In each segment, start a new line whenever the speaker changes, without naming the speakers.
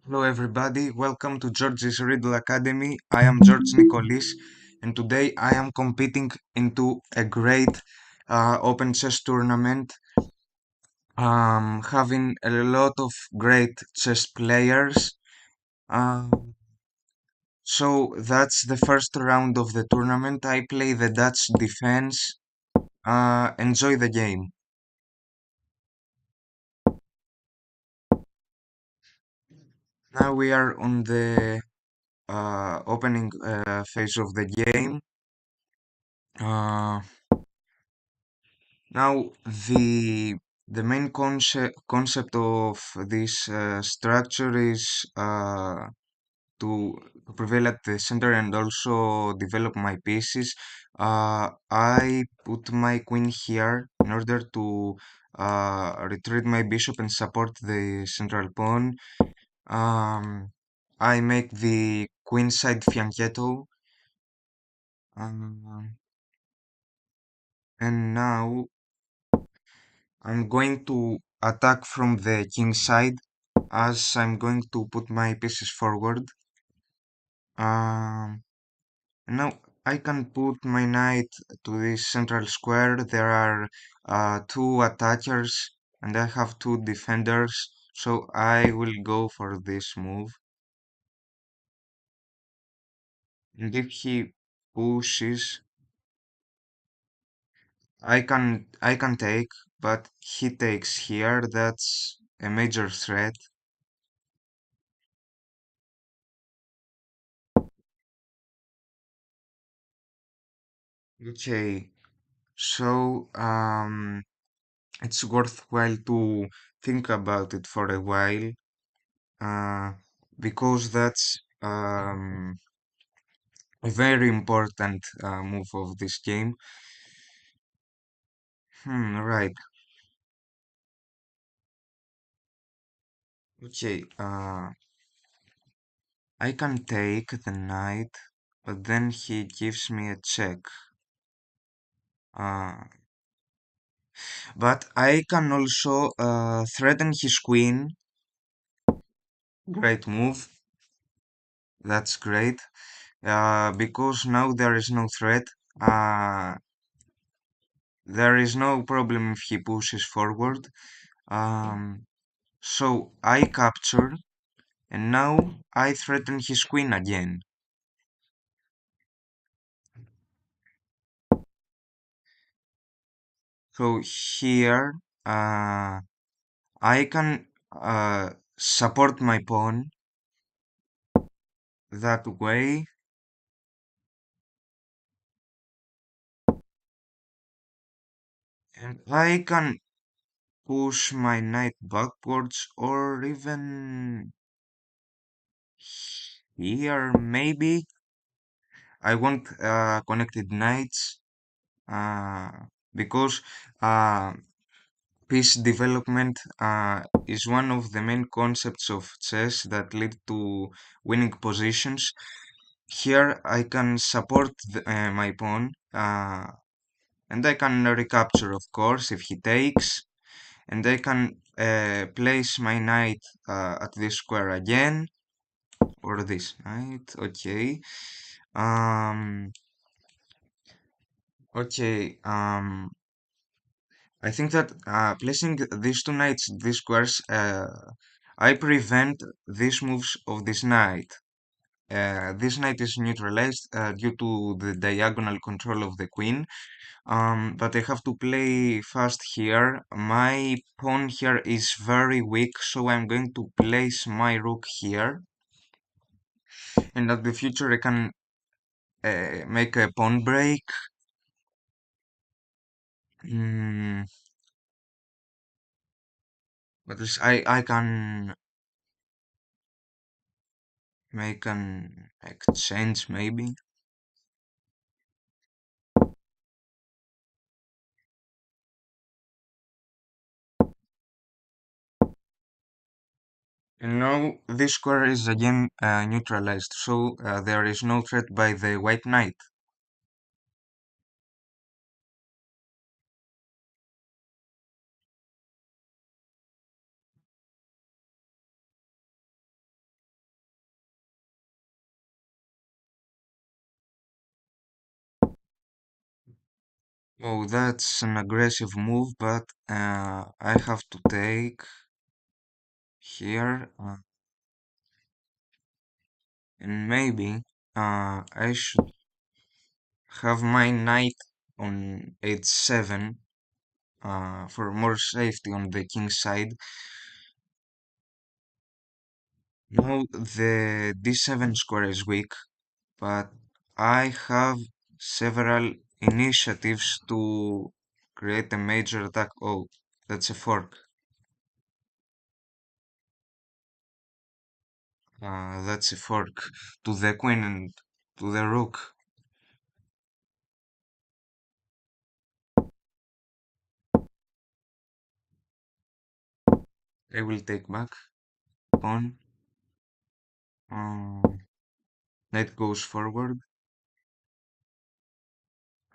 Hello everybody, welcome to George's Riddle Academy. I am George Nicolis and today I am competing into a great open chess tournament, having a lot of great chess players. So that's the first round of the tournament. I play the Dutch defense. Enjoy the game. Now we are on the opening phase of the game. Uh, Now, the main concept of this structure is to prevail at the center and also develop my pieces. I put my queen here in order to retreat my bishop and support the central pawn. Um, I make the queenside fianchetto, um, and now I'm going to attack from the king side as I'm going to put my pieces forward. Um, Now I can put my knight to this central square. There are two attackers and I have two defenders, so I will go for this move. And if he pushes, I can take, but he takes here. That's a major threat. Okay, so it's worthwhile to think about it for a while, uh, because that's a very important move of this game. Right. Okay, I can take the knight, but then he gives me a check. Uh, but I can also threaten his queen. Great move. That's great. Because now there is no threat. Uh, there is no problem if he pushes forward. Um, so I capture, and now I threaten his queen again. So here, I can support my pawn that way, and I can push my knight backwards, or even here, maybe. I want connected knights, uh, because uh, piece development is one of the main concepts of chess that lead to winning positions. Here I can support my pawn, and I can recapture, of course, if he takes, and I can place my knight at this square again, or this knight. Okay. Um, okay. I think that placing these two knights, these squares, I prevent these moves of this knight. This knight is neutralized due to the diagonal control of the queen. But I have to play fast here. My pawn here is very weak, so I'm going to place my rook here. And at the future I can make a pawn break. Mm, but I can make an exchange maybe. And now this square is again neutralized, so there is no threat by the white knight. Oh, that's an aggressive move, but I have to take here, and maybe I should have my knight on h7 for more safety on the king side. Now the d7 square is weak, but I have several initiatives to create a major attack. Oh, that's a fork. That's a fork to the queen and to the rook. I will take back pawn. Knight goes forward.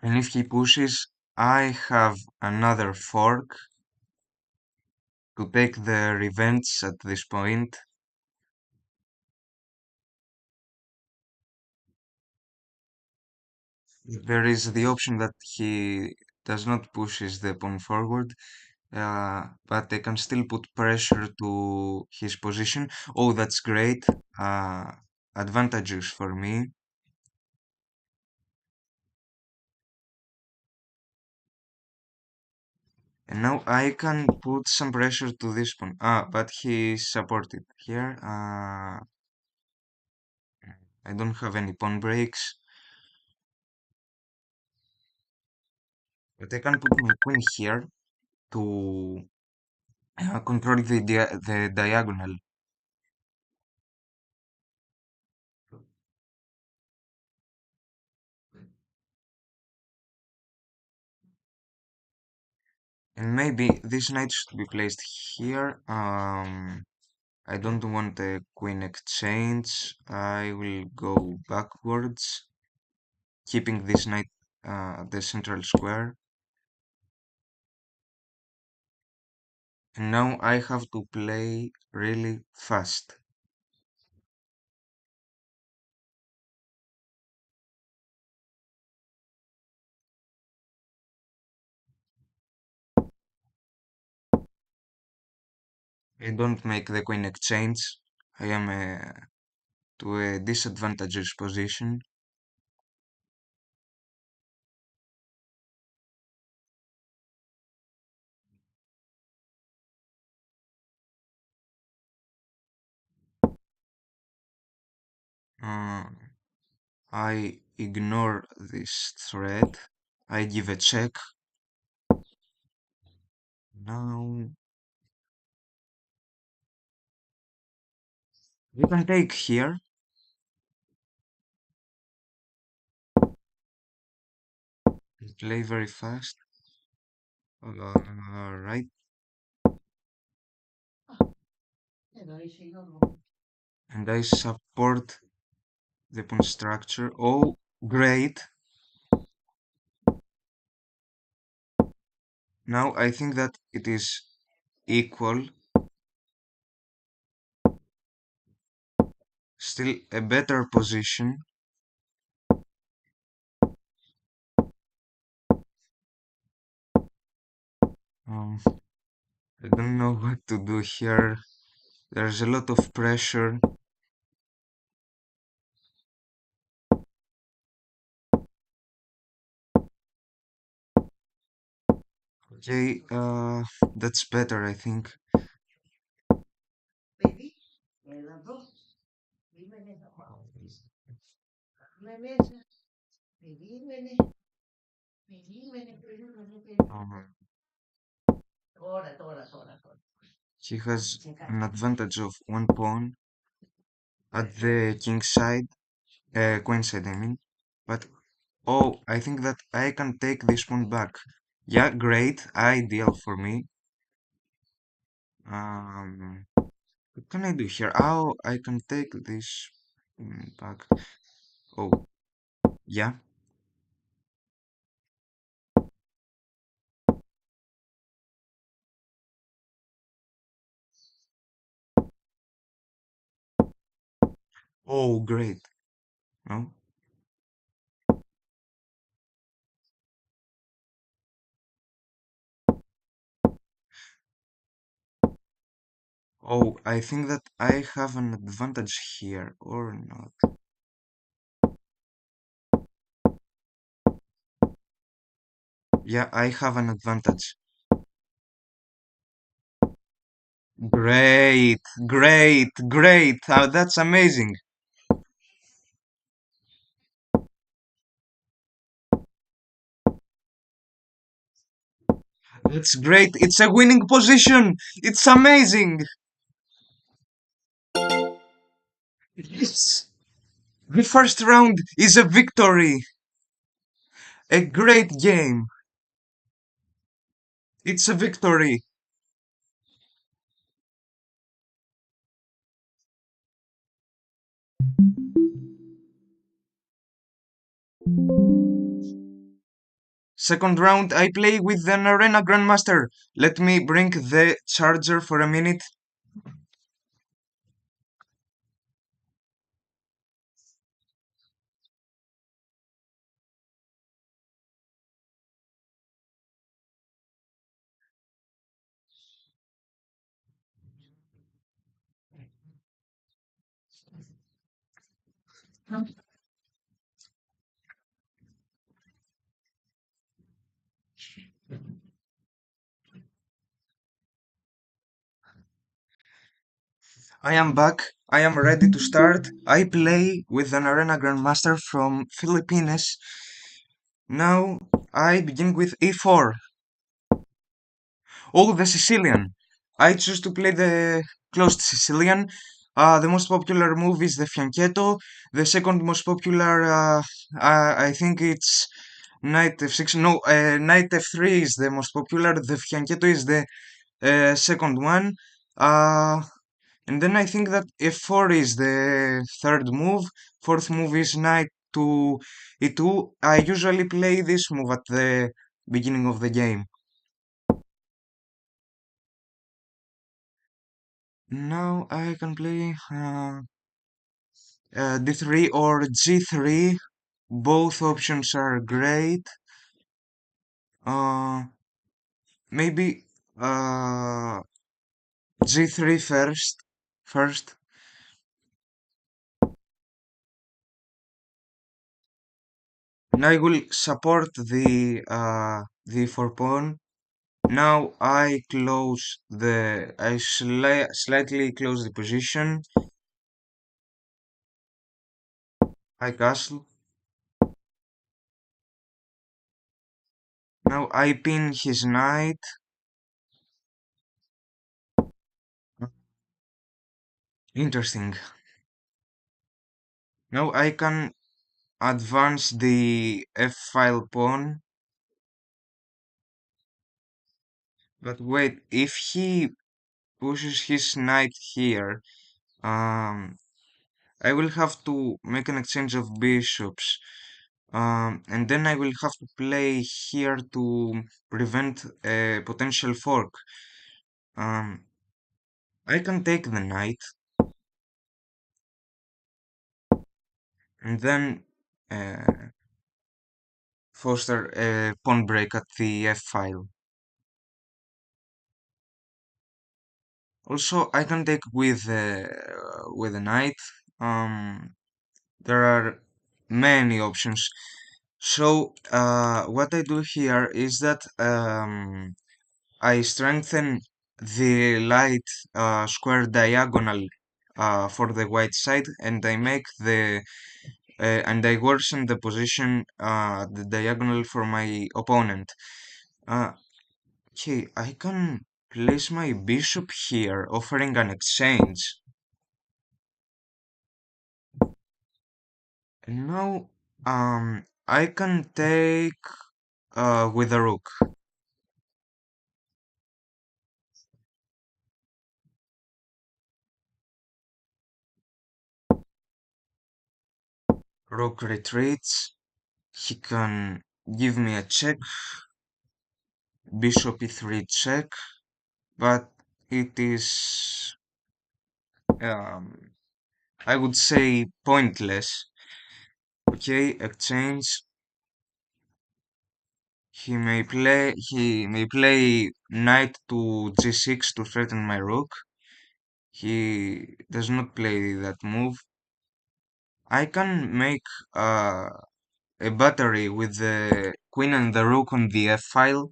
And if he pushes, I have another fork to take the revenge at this point. There is the option that he does not pushes the pawn forward, but I can still put pressure to his position. Oh, that's great. Advantages for me. And now I can put some pressure to this pawn. But he supported here. I don't have any pawn breaks. But I can put my queen here to control the diagonal. And maybe this knight should be placed here. I don't want a queen exchange. I will go backwards, keeping this knight at the central square. And now I have to play really fast. I don't make the queen exchange. I am to a disadvantageous position. Uh, I ignore this threat. I give a check. Now we can take here. Play very fast. Right. And I support the pawn structure. Oh, great. Now I think that it is equal. Still a better position. Um, I don't know what to do here. There's a lot of pressure. Okay, that's better, I think. Um, he has an advantage of one pawn at the king side, queen side, I mean. But oh, I think that I can take this pawn back. Yeah, great, ideal for me. What can I do here? Oh, I can take this back. Oh, yeah. Oh, great. No? Oh, I think that I have an advantage here, or not. Yeah, I have an advantage. Great, great, great. That's amazing. That's great. It's a winning position. It's amazing. Yes. The first round is a victory. A great game. It's a victory. Second round, I play with an Arena Grandmaster. Let me bring the charger for a minute. I am back. I am ready to start. I play with an Arena Grandmaster from Philippines. Now I begin with e4. Oh, the Sicilian. I choose to play the closed Sicilian. The most popular move is the fianchetto. The second most popular, I think it's knight f6. No, knight f3 is the most popular. The fianchetto is the second one. Uh, and then I think that f4 is the third move. Fourth move is knight to e2. I usually play this move at the beginning of the game. Now I can play d3 or g3. Both options are great. Uh, maybe g3 first. First, and I will support the four pawn. Now I close the. I slightly close the position. I castle. Now I pin his knight. Interesting. Now I can advance the f-file pawn. But wait, if he pushes his knight here, um, I will have to make an exchange of bishops. And then I will have to play here to prevent a potential fork. Um, I can take the knight and then uh, foster a pawn break at the f-file. Also, I can take with a knight. Um, there are many options. So, what I do here is that I strengthen the light square diagonal for the white side, and I make and I worsen the position, the diagonal for my opponent. Uh, okay, I can place my bishop here, offering an exchange. And now, I can take with a rook. Rook retreats. He can give me a check, bishop e3 check, but it is, um, I would say, pointless. Okay, exchange. He may play knight to g6 to threaten my rook. he does not play that move. I can make a battery with the queen and the rook on the f file.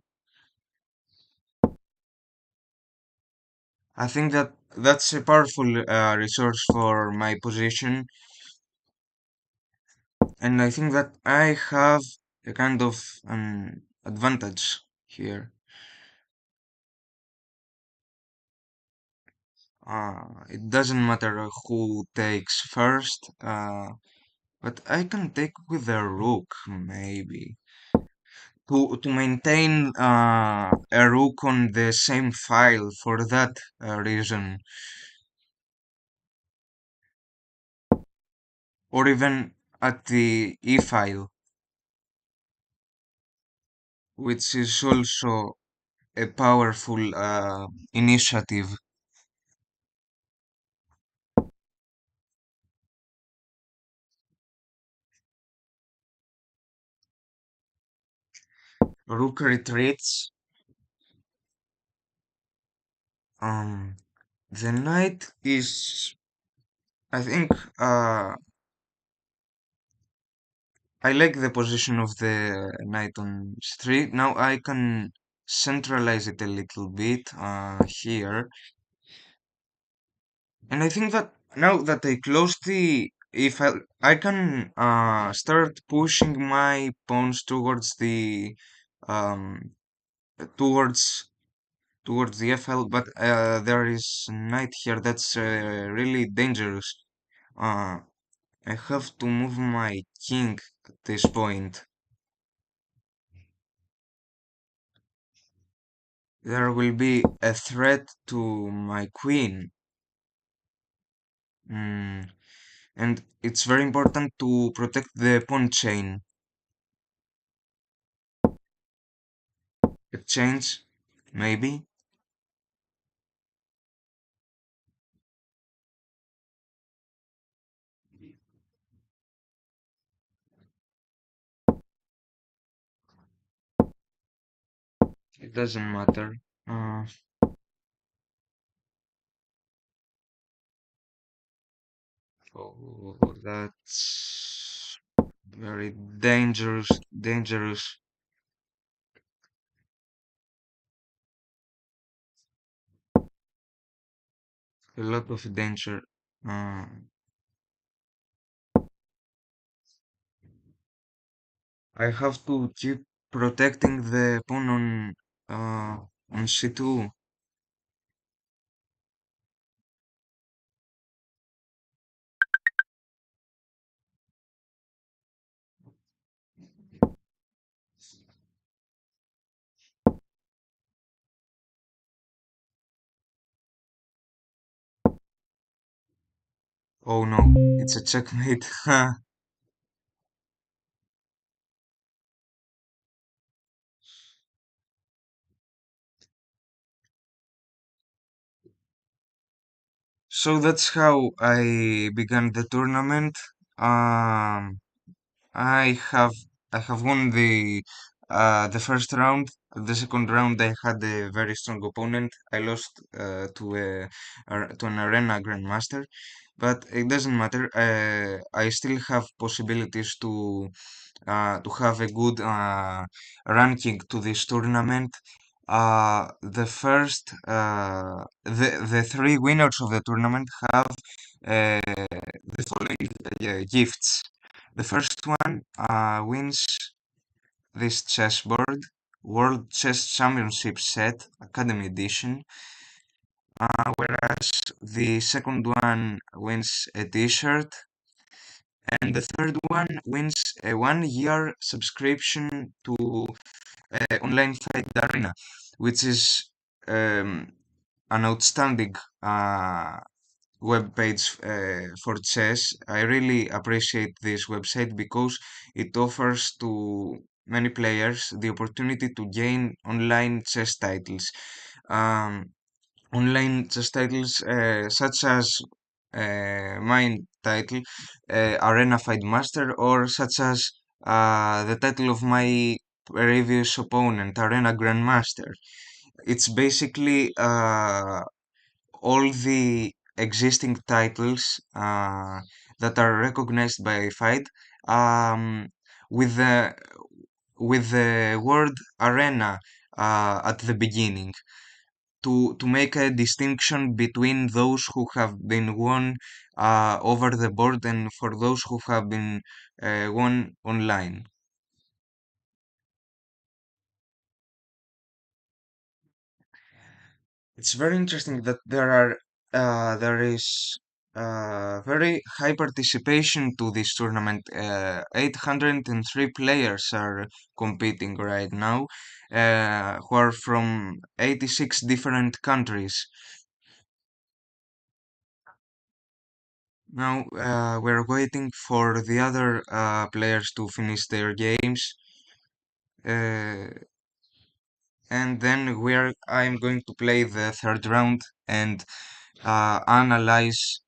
I think that that's a powerful resource for my position, and I think that I have a kind of an advantage here. It doesn't matter who takes first, but I can take with the rook, maybe. To maintain a rook on the same file for that reason, or even at the e file, which is also a powerful initiative. Rook retreats. Um, the knight is, I think, I like the position of the knight on c3. Now I can centralize it a little bit here. And I think that now that I close the, if I can start pushing my pawns towards the um towards towards the FL, but there is a knight here that's really dangerous. Uh, I have to move my king at this point. There will be a threat to my queen. Mm, and it's very important to protect the pawn chain. Exchange, maybe. It doesn't matter. Uh, oh, that's very dangerous, dangerous. A lot of danger. Uh, I have to keep protecting the pawn on c2. Oh no, it's a checkmate. So that's how I began the tournament. Um, I have I have won the first round. The second round I had a very strong opponent. I lost to an arena grandmaster, but it doesn't matter. I still have possibilities to have a good ranking to this tournament. The three winners of the tournament have the following gifts. The first one wins this chessboard, World Chess Championship Set, Academy Edition, whereas the second one wins a t-shirt, and the third one wins a 1 year subscription to Online Fight Arena, which is um, an outstanding web page for chess. I really appreciate this website because it offers to many players the opportunity to gain online chess titles. Um, Online chess titles such as mine title, Arena Fight Master, or such as the title of my previous opponent, Arena Grandmaster. It's basically all the existing titles that are recognized by Fide um, with the word arena at the beginning to make a distinction between those who have been won over the board and for those who have been won online. It's very interesting that there is very high participation to this tournament. 803 players are competing right now, who are from 86 different countries. Now we're waiting for the other players to finish their games, uh, and then I'm going to play the third round and analyze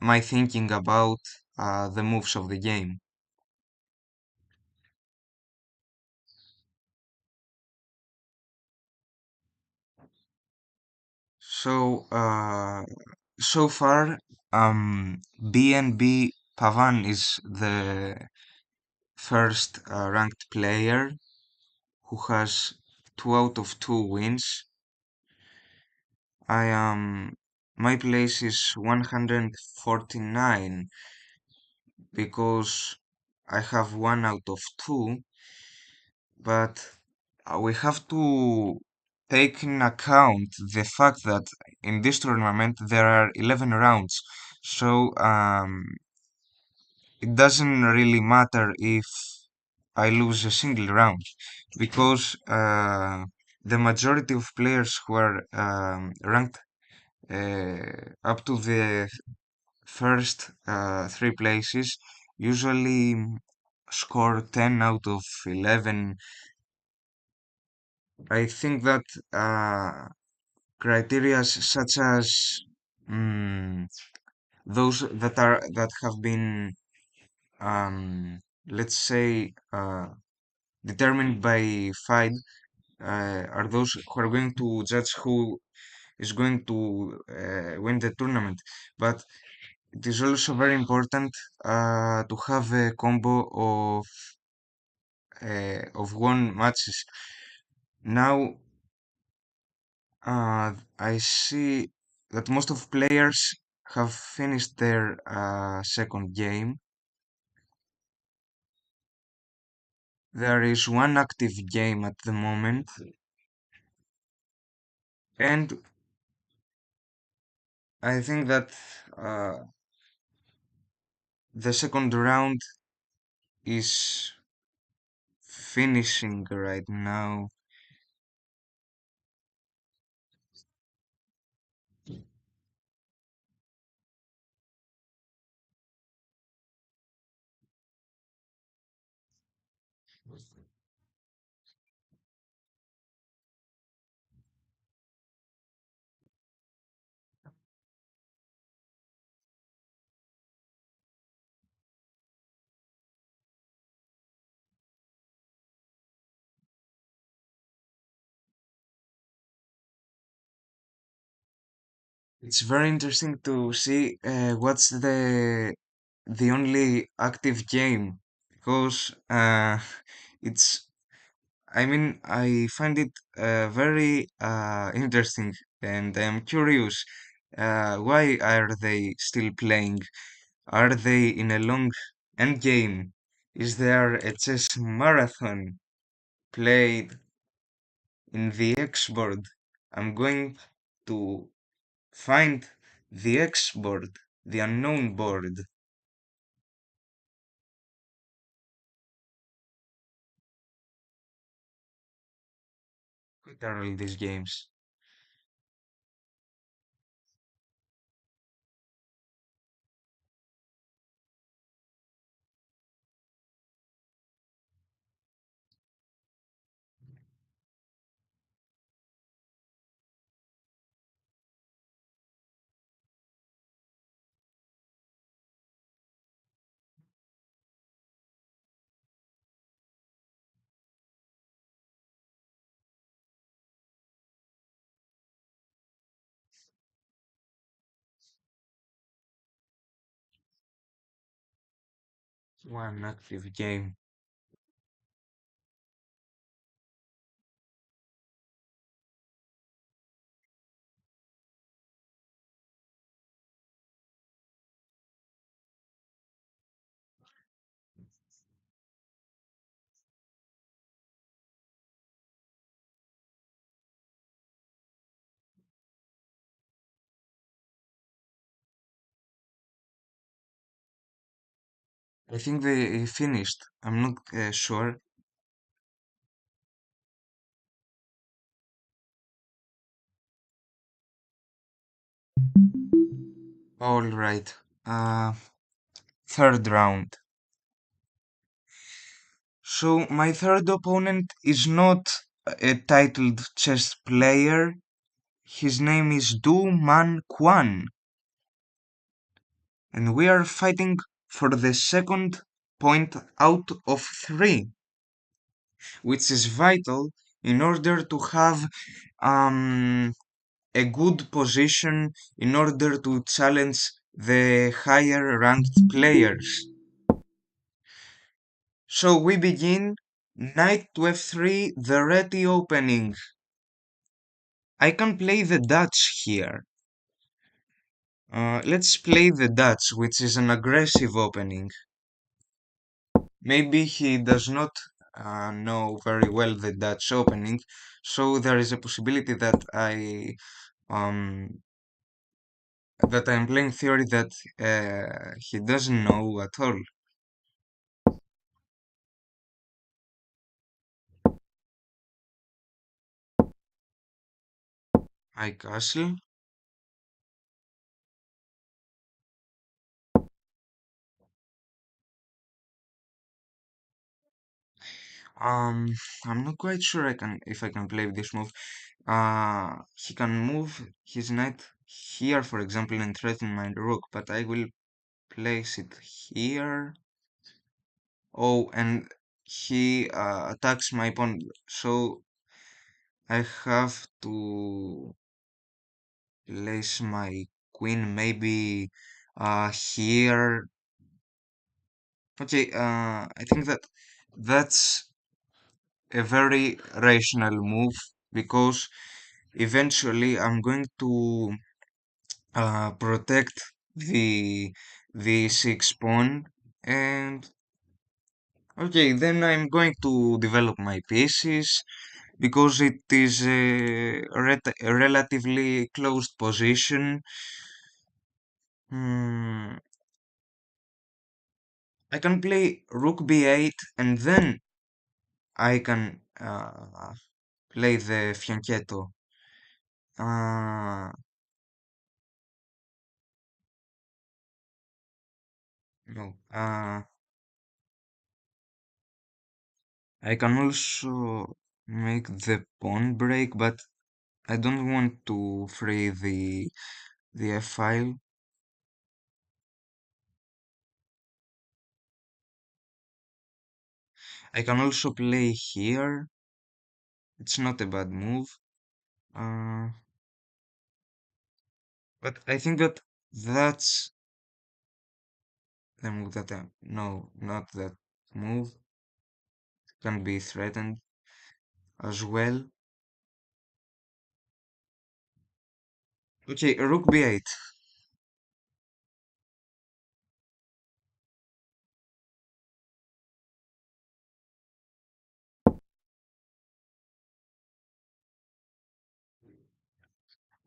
my thinking about the moves of the game. So so far, BNB Pavan is the first ranked player who has 2 out of 2 wins. I am my place is 149 because I have 1 out of 2, but we have to take in account the fact that in this tournament there are 11 rounds. So it doesn't really matter if I lose a single round because the majority of players who are ranked up to the first 3 places usually score 10 out of 11. I think that criteria such as mm, those that have been let's say determined by FIDE are those who are going to judge who is going to win the tournament. But it is also very important to have a combo of won matches. Now I see that most of players have finished their second game. There is one active game at the moment, and I think that uh, the second round is finishing right now. It's very interesting to see what's the only active game because it's I mean I find it very interesting and I'm curious why are they still playing? Are they in a long end game? Is there a chess marathon played in the X board? I'm going to find the X board, the unknown board. What are all these games? One active game. I think they finished. I'm not sure. All right. Uh, Third round. So my third opponent is not a titled chess player. His name is Du Man Quan, and we are fighting for the second point out of three, which is vital in order to have um, a good position in order to challenge the higher ranked players. So we begin knight to f3, the ready opening. I can play the Dutch here. Let's play the Dutch, which is an aggressive opening. Maybe he does not know very well the Dutch opening, so there is a possibility that um I'm playing theory that he doesn't know at all. I castle. Um, I'm not quite sure I can if I can play this move. He can move his knight here, for example, and threaten my rook, but I will place it here. Oh, and he attacks my pawn, so I have to place my queen maybe here. Okay, I think that that's a very rational move because eventually I'm going to protect the six pawn, and okay, then I'm going to develop my pieces because it is a relatively closed position. Hmm, I can play rook b8 and then I can play the fianchetto. Uh, no. I can also make the pawn break, but I don't want to free the f file. I can also play here. It's not a bad move. Uh, but I think that that's the move that no, not that move can be threatened as well. Okay, rook b8.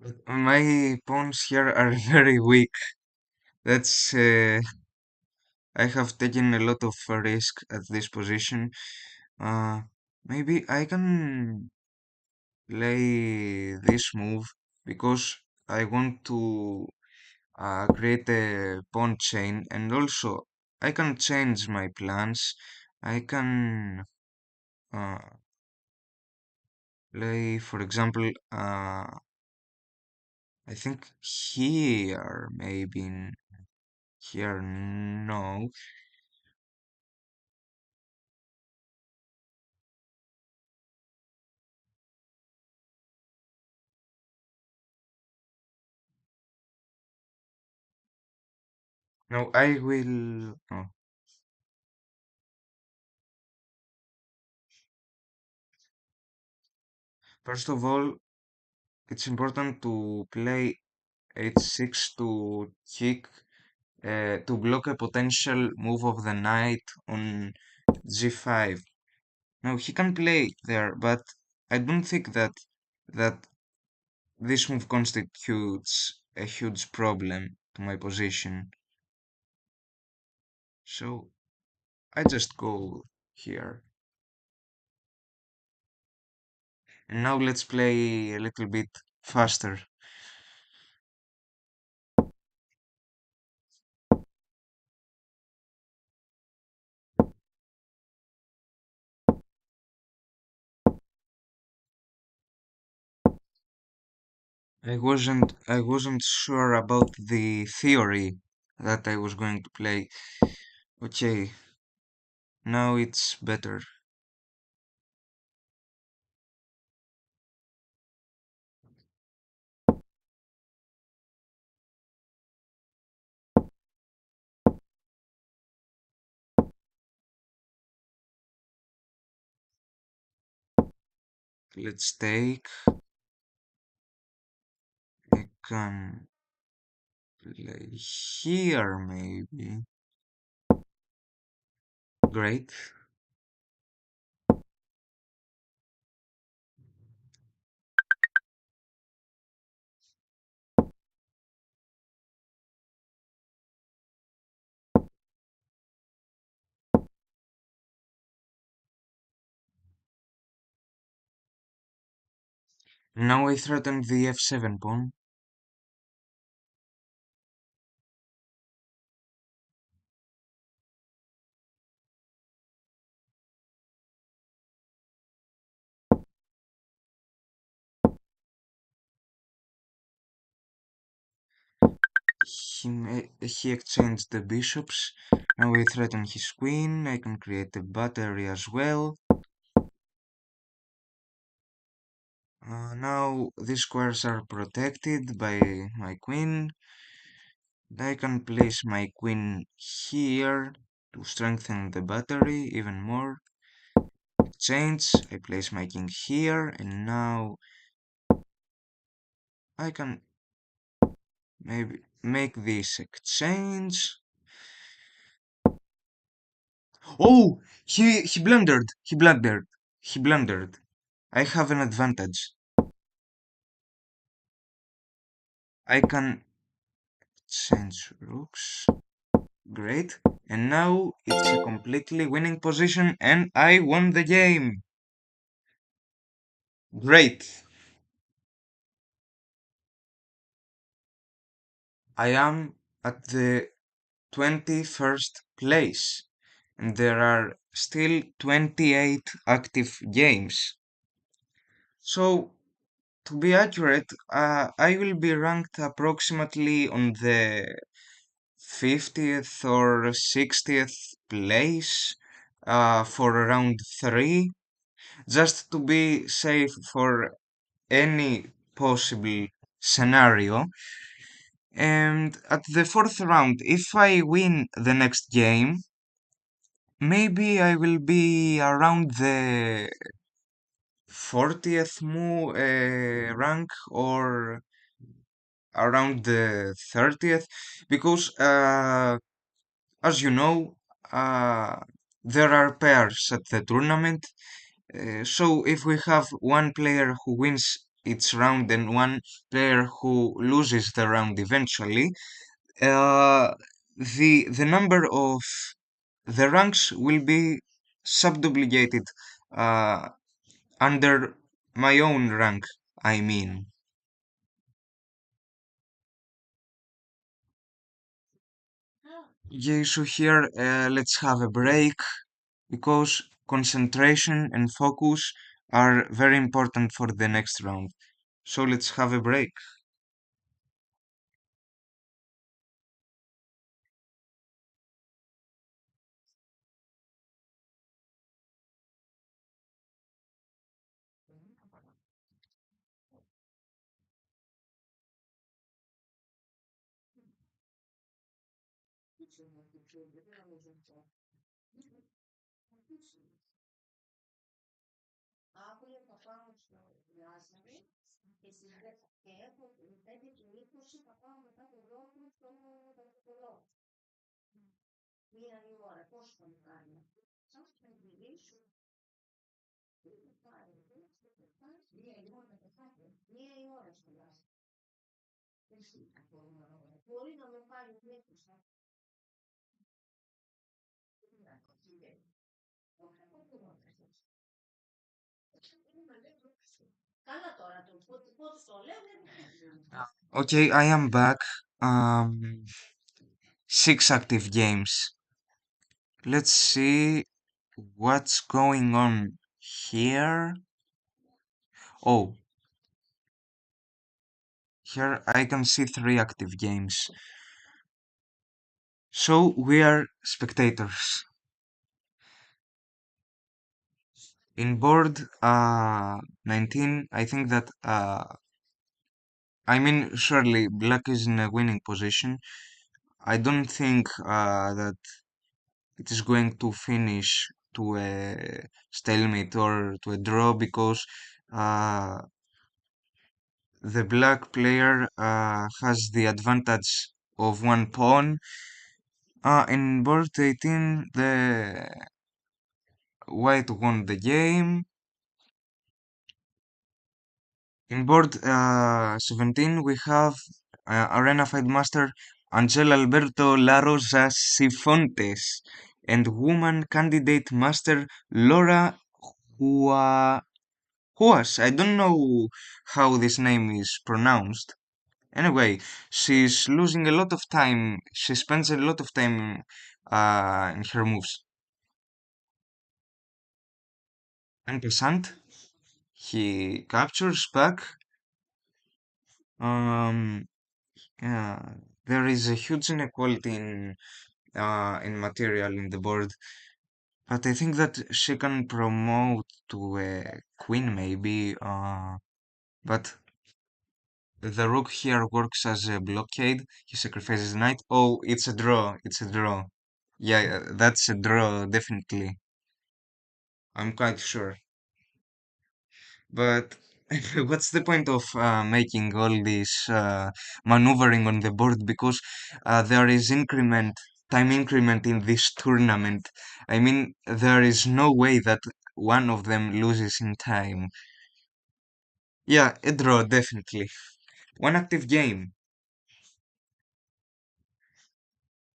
But my pawns here are very weak. That's I have taken a lot of risk at this position. Uh, Maybe I can play this move because I want to create a pawn chain, and also I can change my plans. I can uh, play, for example, I think here, maybe here, no. No, I will. No. First of all, it's important to play h6 to kick to block a potential move of the knight on g5. Now he can play there, but I don't think that this move constitutes a huge problem to my position. So I just go here. And now let's play a little bit faster. I wasn't sure about the theory that I was going to play. Okay, now it's better. Let's take. I can play here maybe. Great. Now I threaten the f7 pawn. He exchanged the bishops. Now I threaten his queen. I can create a battery as well. Now these squares are protected by my queen. I can place my queen here to strengthen the battery even more. Exchange. I place my king here, and now I can maybe make this exchange. Oh, he blundered. He blundered. He blundered. I have an advantage. I can change rooks. Great. And now it's a completely winning position and I won the game. Great. I am at the 21st place and there are still 28 active games. So, to be accurate, I will be ranked approximately on the 50th or 60th place for round 3, just to be safe for any possible scenario. And at the fourth round, if I win the next game, maybe I will be around the 40th rank or around the 30th, because as you know, there are pairs at the tournament. So if we have one player who wins each round and one player who loses the round eventually, uh, the number of the ranks will be subduplicated uh, under my own rank, I mean. Okay, so here let's have a break because concentration and focus are very important for the next round. So let's have a break. Okay, I am back. Six active games. Let's see what's going on here. Oh, here I can see three active games. So we are spectators. In board 19, I think that I mean surely black is in a winning position. I don't think that it is going to finish to a stalemate or to a draw because uh, the black player has the advantage of one pawn. In board 18, the white won the game. In board 17, we have Arena Fight Master Angel Alberto La Rosa Sifontes and woman candidate master Laura Hua Huas. I don't know how this name is pronounced. Anyway, she's losing a lot of time. She spends a lot of time in her moves. And Pesant, he captures back. Um, yeah, there is a huge inequality in material in the board, but I think that she can promote to a queen maybe. But the rook here works as a blockade. He sacrifices knight. Oh, it's a draw. It's a draw. Yeah, that's a draw, definitely. I'm quite sure. But what's the point of making all this maneuvering on the board? Because there is time increment in this tournament. I mean, there is no way that one of them loses in time. Yeah, a draw, definitely. One active game.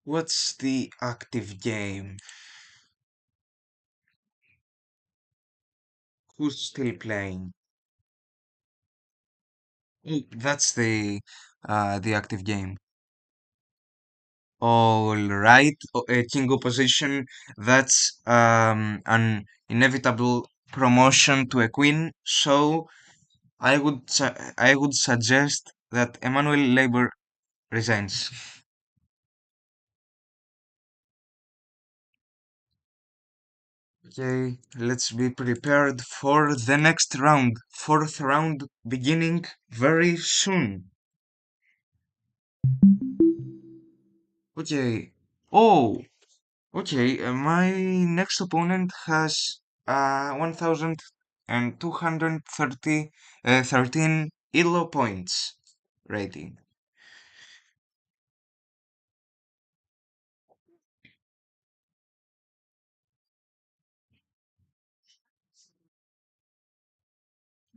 What's the active game? Who's still playing? Oh, that's the active game. All right, king opposition. That's an inevitable promotion to a queen. So I would suggest that Emmanuel Labor resigns. Okay, let's be prepared for the next round. Fourth round beginning very soon. Okay. Oh, okay. My next opponent has 1,230 13 ELO points rating.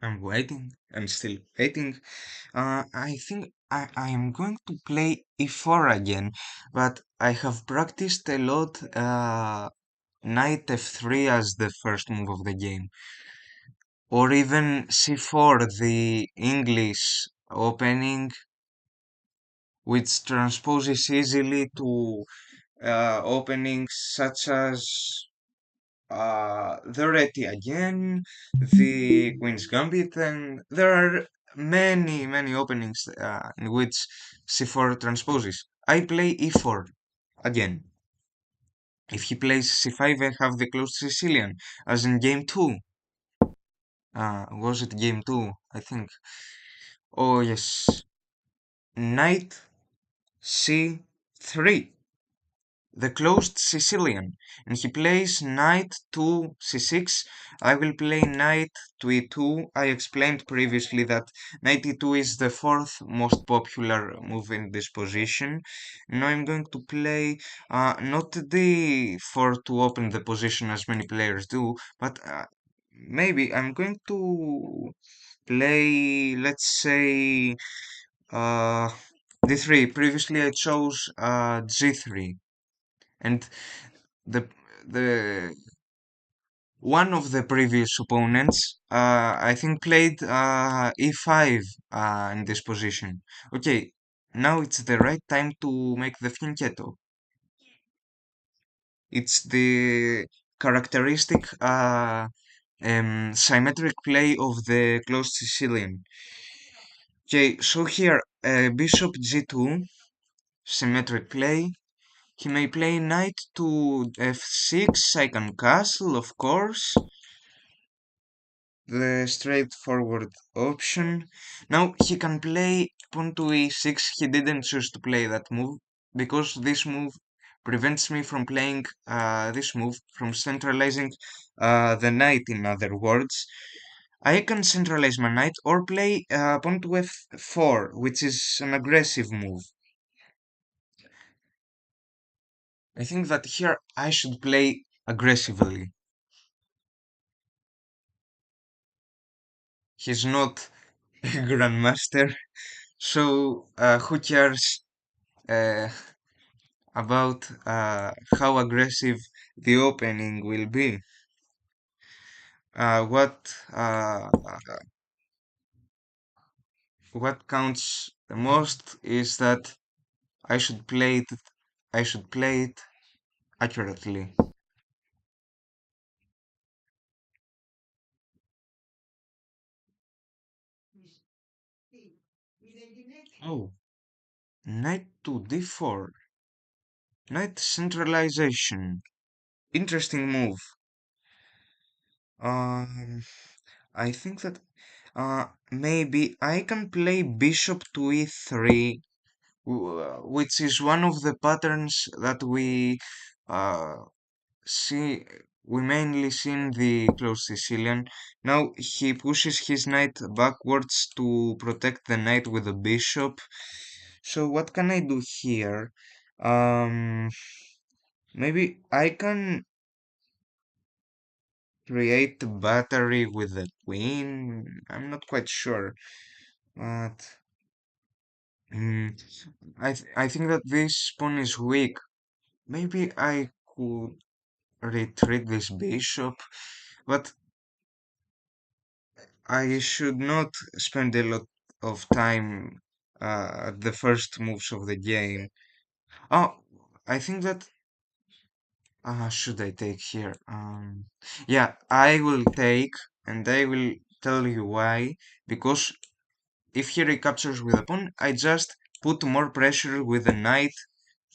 I'm waiting. I'm still waiting. I think I am going to play e4 again, but I have practiced a lot knight f3 as the first move of the game, or even c4, the English opening, which transposes easily to openings such as the Reti again, the Queen's Gambit, and there are many openings in which c4 transposes. I play e4 again. If he plays c5, I have the closed Sicilian, as in game 2. Was it game 2? I think. Oh, yes. Knight c3. the closed Sicilian, and he plays knight to c6. I will play knight to e2. I explained previously that knight e2 is the fourth most popular move in this position. Now I'm going to play not d4 to open the position as many players do, but maybe I'm going to play, let's say, uh, d3. Previously I chose g3, and the the one of the previous opponents, I think, played e5 in this position. Okay, now it's the right time to make the fianchetto. It's the characteristic symmetric play of the closed Sicilian. Okay, so here, bishop g2, symmetric play. He may play knight to f6, I can castle, of course. The straightforward option. Now he can play pawn to e6. He didn't choose to play that move because this move prevents me from playing this move, from centralizing the knight, in other words. I can centralize my knight or play pawn to f4, which is an aggressive move. I think that here I should play aggressively. He's not a grandmaster, so who cares uh, about how aggressive the opening will be? What counts the most is that I should play it. I should play it accurately. Oh, knight to d4. Knight centralization. Interesting move. Um, I think that maybe I can play bishop to e3, which is one of the patterns that uh, see we mainly see in the closed Sicilian. Now he pushes his knight backwards to protect the knight with the bishop. So what can I do here? Um, Maybe I can create a battery with the queen. I'm not quite sure, but I think that this pawn is weak. Maybe I could retreat this bishop, but I should not spend a lot of time at the first moves of the game. Oh, I think that should I take here? Yeah, I will take, and I will tell you why. Because if he recaptures with a pawn, I just put more pressure with the knight,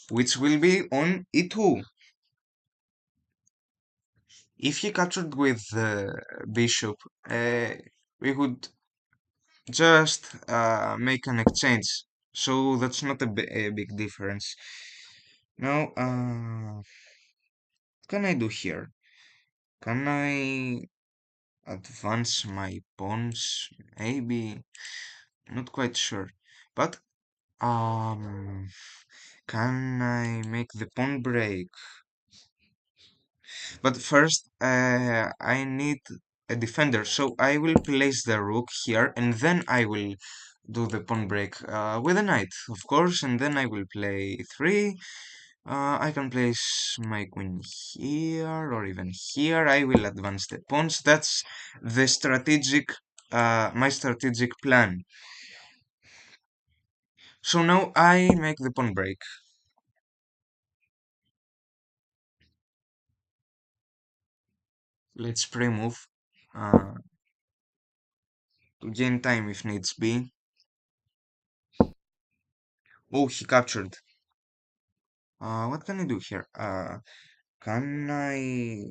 which will be on e2. If he captured with the bishop, we would just make an exchange. So that's not a big difference. Now, what can I do here? Can I advance my pawns? Maybe. Not quite sure. But, can I make the pawn break? But first, I need a defender, so I will place the rook here, and then I will do the pawn break with a knight, of course, and then I will play 3. I can place my queen here, or even here. I will advance the pawns. That's the my strategic plan. So now I make the pawn break. Let's pre-move to gain time if needs be. Oh, he captured. What can I do here? Can I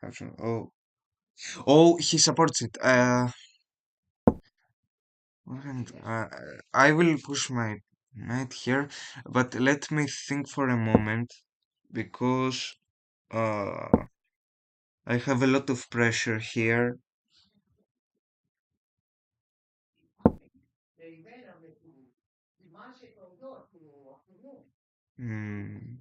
capture? Oh, he supports it. I will push my knight here, but let me think for a moment. because uh, I have a lot of pressure here. Hmm.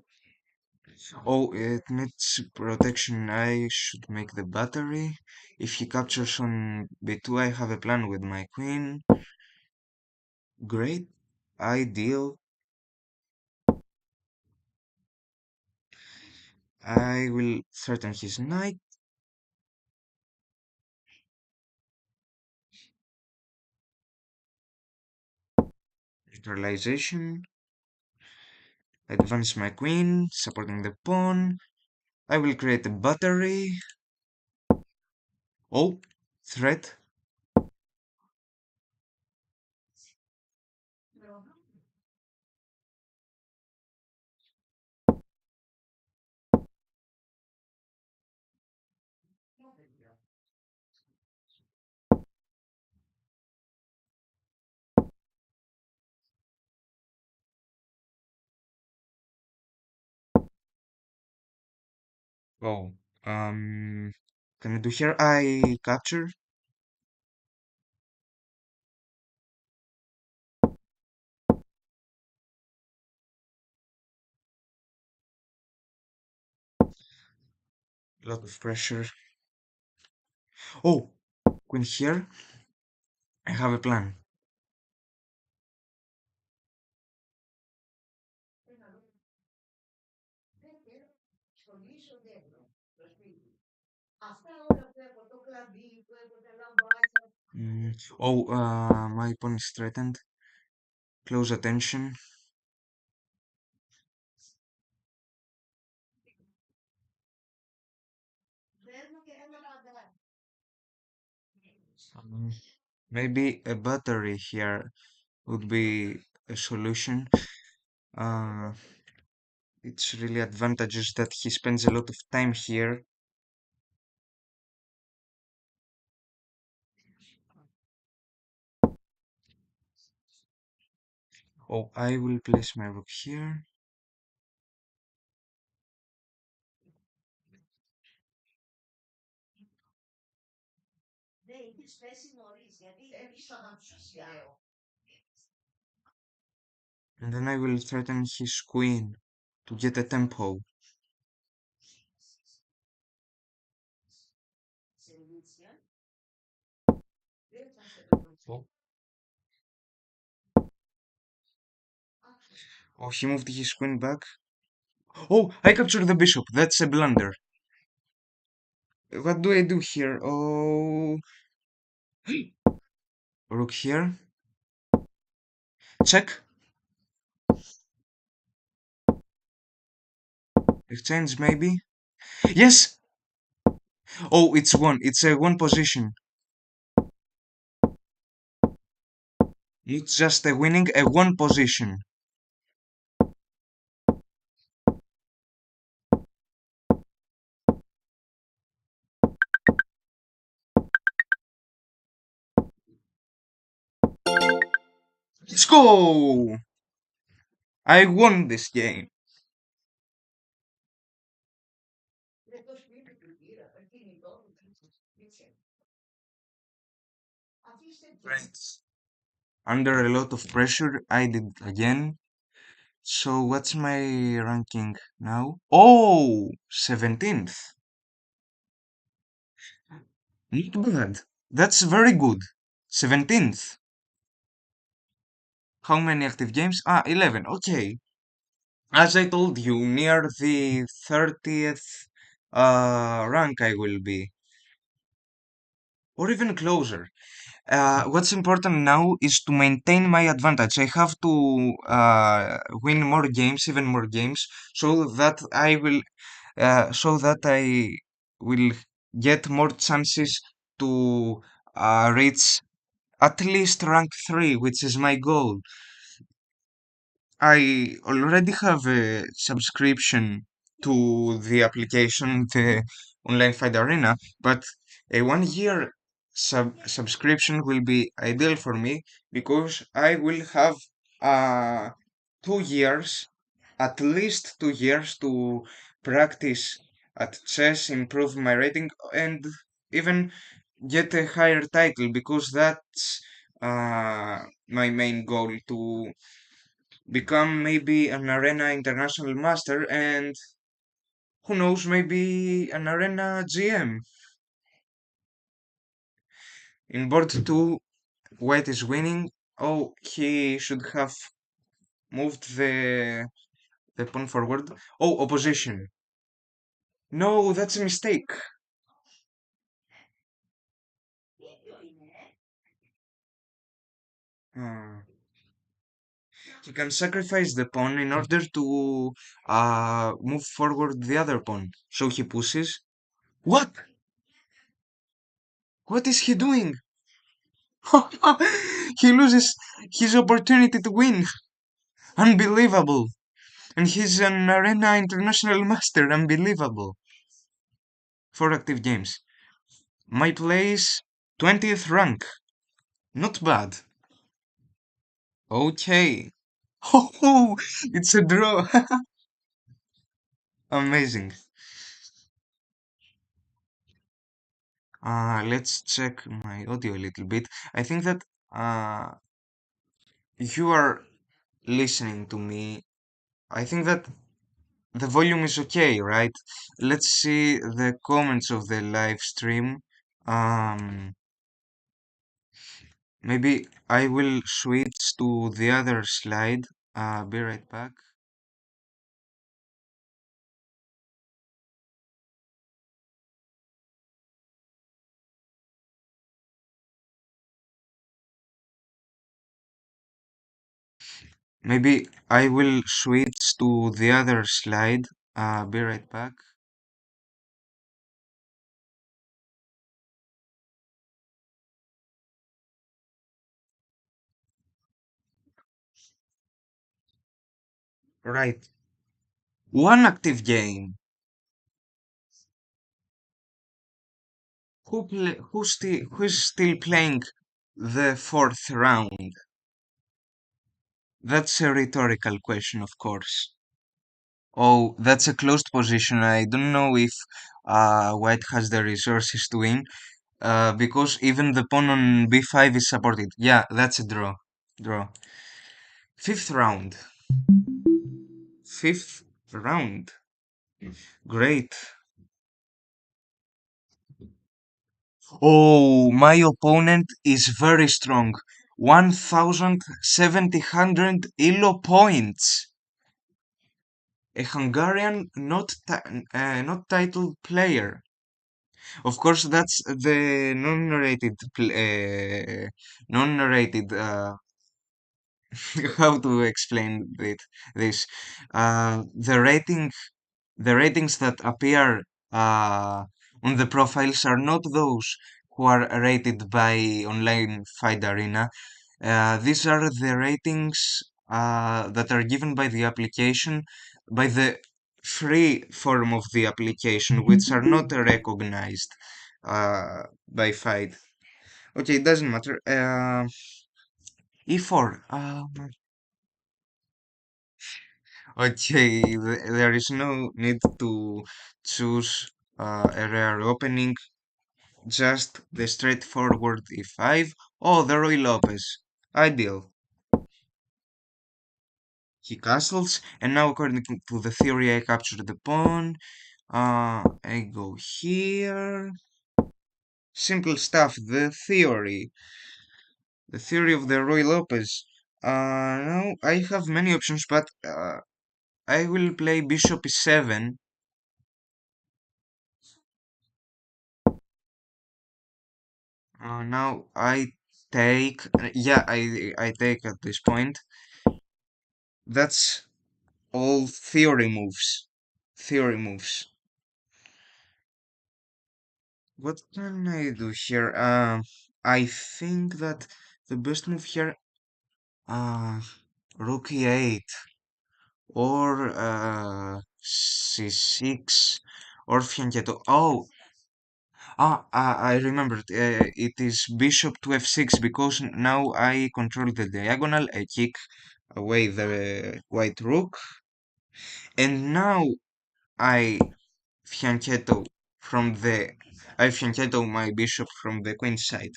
Oh, it needs protection. I should make the battery. If he captures on B2, I have a plan with my queen. Great. Ideal. I will threaten his knight. Neutralization. Advance my queen, supporting the pawn. I will create a battery. Oh, threat. Oh, can I do here? I capture. Lot of pressure. Oh, queen here. I have a plan. Oh, my pawn is threatened. Close attention. Um, Maybe a battery here would be a solution. Uh, it's really advantageous that he spends a lot of time here. Oh, I will place my rook here. And then I will threaten his queen to get a tempo. Oh, oh, he moved his queen back. Oh, I captured the bishop. That's a blunder. What do I do here? Oh, rook here. Check. Exchange maybe. Yes. Oh, it's one. It's a one position. It's just a winning a one position. Let's go! I won this game. Great. Under a lot of pressure, I did it again. So what's my ranking now? Oh, 17th. Not bad. That's very good. 17th. How many active games? Ah, 11. Okay. As I told you, near the 30th rank I will be. Or even closer. What's important now is to maintain my advantage. I have to win more games, even more games, so that I will get more chances to reach at least rank 3, which is my goal. I already have a subscription to the application, the online Fide Arena, but a 1 year subscription will be ideal for me because I will have 2 years at least 2 years to practice at chess, improve my rating, and even get a higher title because that's my main goal to become maybe an arena international master and who knows, maybe an arena GM. In board 2, white is winning. Oh, he should have moved the pawn forward. Oh, opposition. No, that's a mistake. Uh, he can sacrifice the pawn in order to move forward the other pawn. So he pushes. What? What is he doing? He loses his opportunity to win. Unbelievable. And he's an arena international master. Unbelievable. 4 active games. My place, 20th rank. Not bad. Okay. Oh, it's a draw. Amazing. Let's check my audio a little bit. I think that uh, you are listening to me. I think that the volume is okay, right? Let's see the comments of the live stream. Um, Maybe I will switch to the other slide. Be right back. Maybe I will switch to the other slide. Be right back. Right. One active game. Who's still playing the fourth round? That's a rhetorical question, of course. Oh, that's a closed position. I don't know if White has the resources to win, because even the pawn on b5 is supported. Yeah, that's a draw. Draw. Fifth round. Fifth round. Great. Oh, my opponent is very strong. 1,700 elo points. A Hungarian not titled player. Of course, that's the non-narrated how to explain this. The ratings that appear on the profiles are not those who are rated by online Fide Arena. These are the ratings that are given by the application, by the free form of the application, which are not recognized by Fide. Okay, it doesn't matter. E4. Okay, there is no need to choose a rare opening, just the straightforward e5. Oh, the Roy Lopez. Ideal. He castles, and now according to the theory, I capture the pawn. I go here. Simple stuff. The theory of the Roy Lopez. Now I have many options, but I will play bishop e7. Now I take, yeah, I take at this point. That's all theory moves. Theory moves. What can I do here? I think that the best move here, uh, rook e8 or c6 or fianchetto. Oh, I remembered. It is bishop to f6 because now I control the diagonal. I kick away the white rook. And now I fianchetto from the I fianchetto my bishop from the queen side.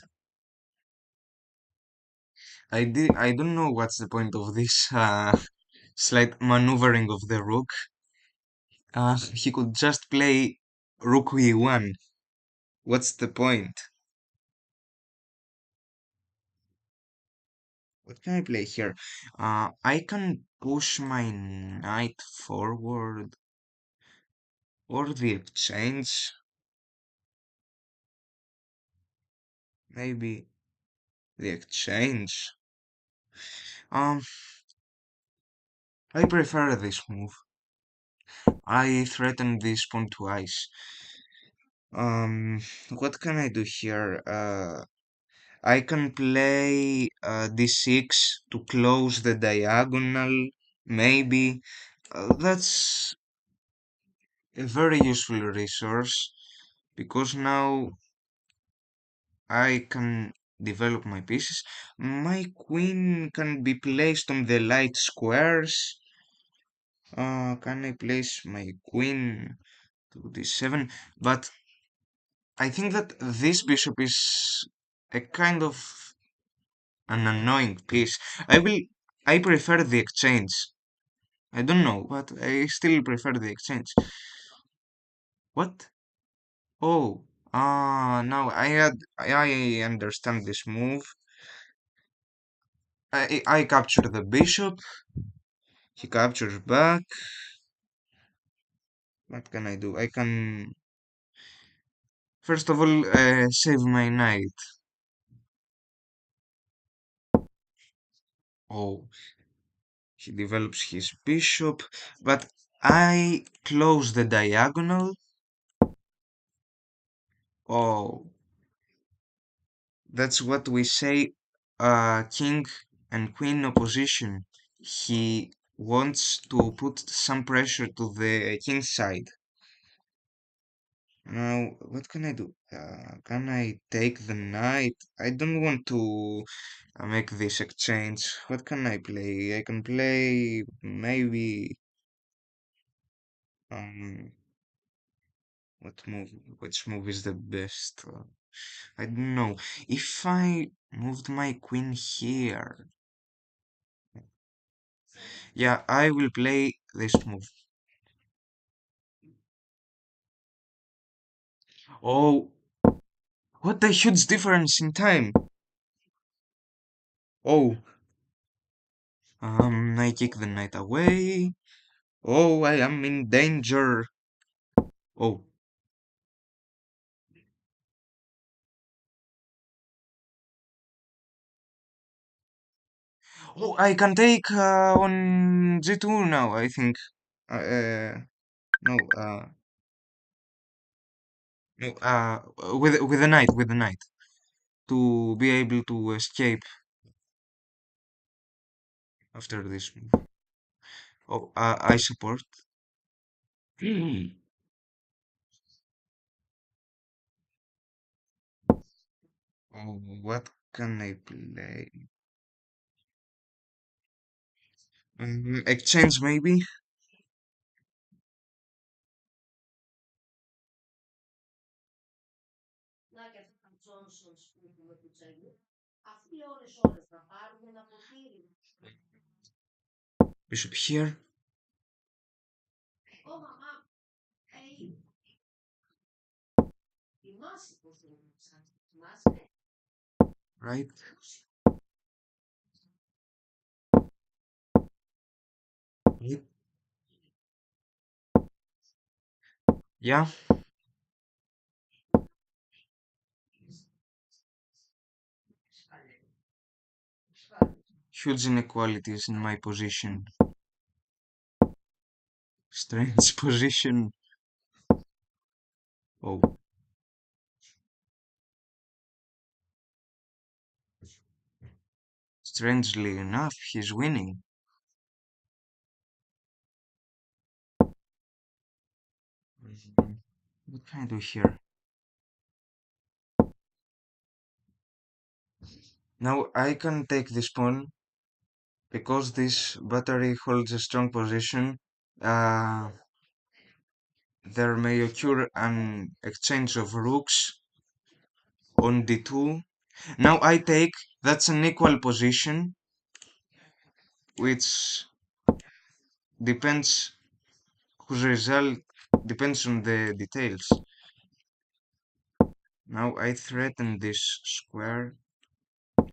I don't know what's the point of this slight maneuvering of the rook. He could just play rook e1. What's the point? What can I play here? I can push my knight forward or the exchange. Maybe the exchange. Um, I prefer this move. I threaten this pawn twice. What can I do here? I can play d6 to close the diagonal, maybe. That's a very useful resource because now I can develop my pieces. My queen can be placed on the light squares. Can I place my queen to d7? But I think that this bishop is a kind of an annoying piece. I will. I prefer the exchange. I don't know, but I still prefer the exchange. What? Oh, now I understand this move. I capture the bishop. He captures back. What can I do? I can first of all save my knight. Oh, he develops his bishop, but I close the diagonal. Oh, that's what we say, king and queen opposition. He wants to put some pressure to the king side. Now, what can I do? Can I take the knight? I don't want to make this exchange. What can I play? I can play maybe um what move? Which move is the best? I don't know. If I moved my queen here, yeah, I will play this move. Oh, what a huge difference in time! Oh, I kick the knight away. Oh, I am in danger. Oh, oh, I can take on g2 now, I think. No, no, with the knight, to be able to escape after this move. Oh, I support. Oh, what can I play? Exchange maybe? Bishop here, right? Right. Yeah, huge inequalities in my position. Strange position. Oh, strangely enough, he's winning. What can I do here? Now I can take this pawn because this battery holds a strong position. Uh, there may occur an exchange of rooks on d2. Now I take, that's an equal position, which depends, whose result depends on the details. Now I threaten this square.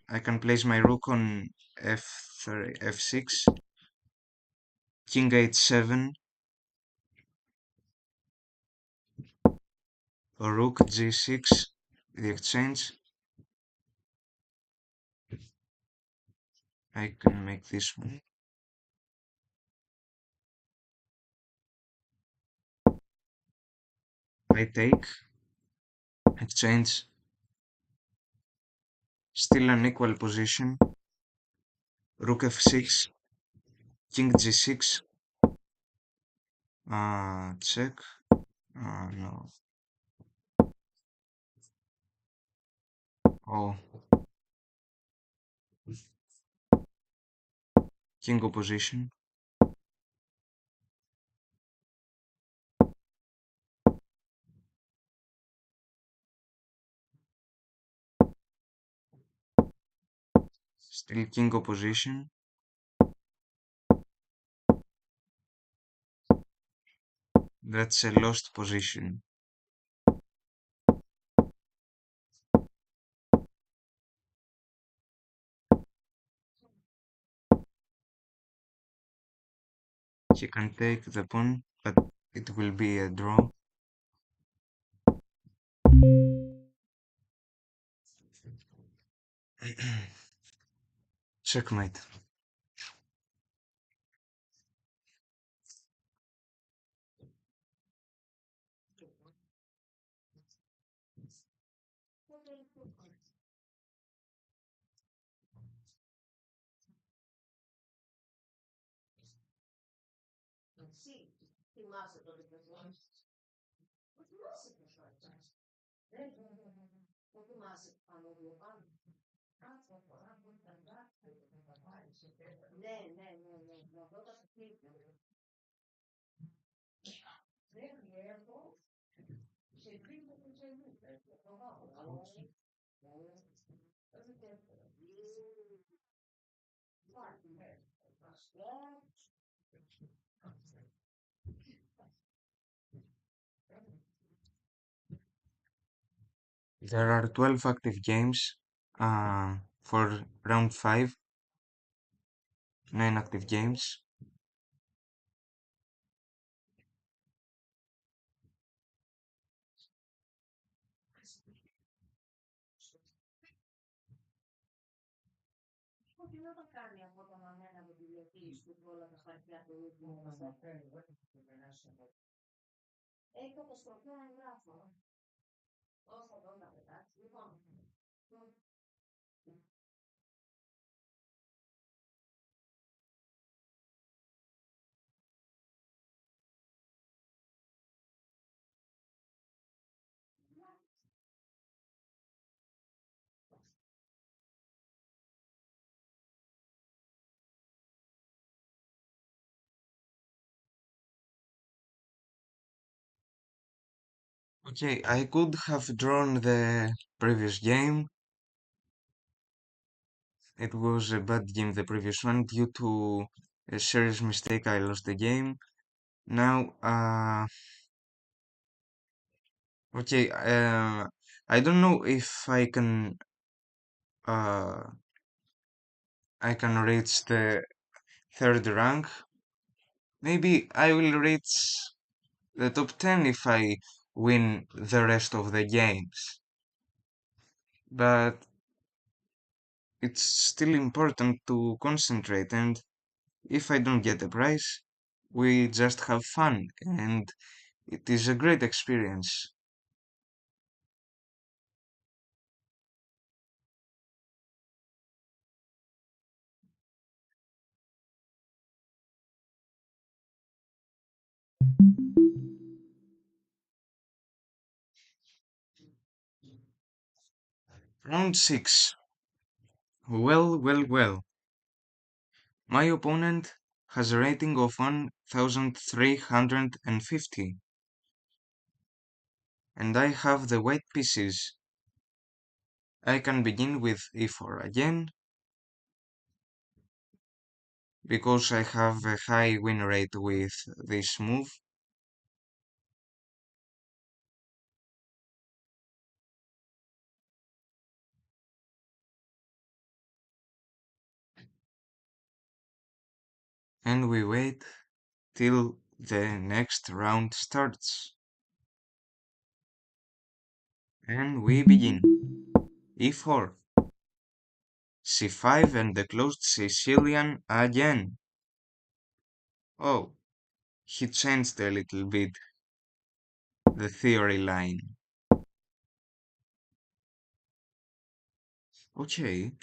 I can place my rook on f6, king h7, or rook g6, the exchange. I can make this one. I take, exchange, still an equal position, rook f6, king g6, check, no, oh, king opposition, still king opposition, that's a lost position. He can take the pawn, but it will be a draw. Checkmate. There are 12 active games for round 5, 9 active games. Okay, I could have drawn the previous game. It was a bad game, the previous one, due to a serious mistake. I lost the game. Now, okay, I don't know if uh, I can reach the third rank. Maybe I will reach the top 10 if I win the rest of the games. But it's still important to concentrate, and if I don't get a prize, we just have fun, and it is a great experience. Round 6. Well, well, well. My opponent has a rating of 1350, and I have the white pieces. I can begin with e4 again, because I have a high win rate with this move. And we wait till the next round starts. And we begin. e4, c5, and the closed Sicilian again. Oh, he changed a little bit the theory line. Okay,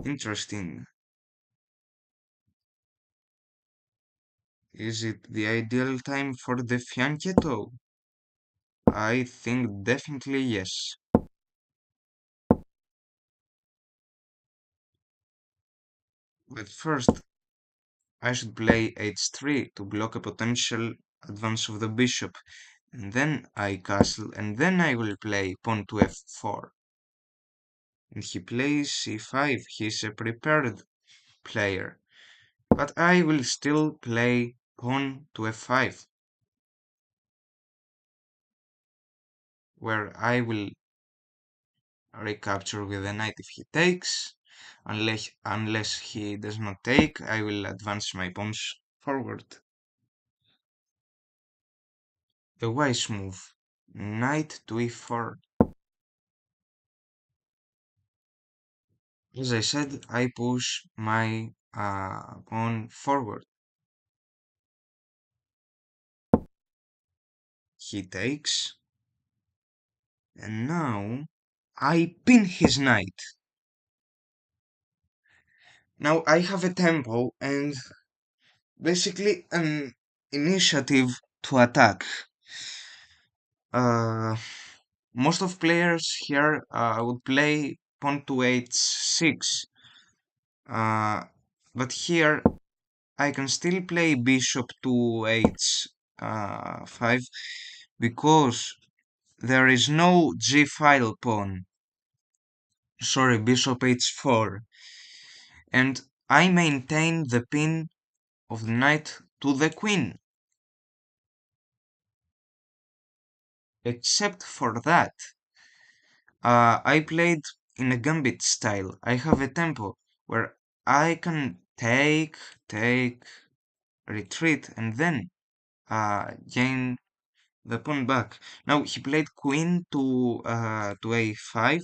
interesting. Is it the ideal time for the fianchetto? I think definitely yes. But first, I should play h3 to block a potential advance of the bishop, and then I castle, and then I will play pawn to f4. And he plays c5, he's a prepared player. But I will still play pawn to f5, where I will recapture with the knight if he takes. Unless he does not take, I will advance my pawns forward. The wise move. Knight to e4. As I said, I push my pawn forward. He takes. And now I pin his knight. Now I have a tempo and basically an initiative to attack. Uh, Most of players here would play pawn to h6, uh, but here I can still play bishop to h5 because there is no g file pawn. Sorry, bishop h4, and I maintain the pin of the knight to the queen. Except for that, I played in a gambit style. I have a tempo where I can take, retreat, and then gain the pawn back. Now he played queen to a5.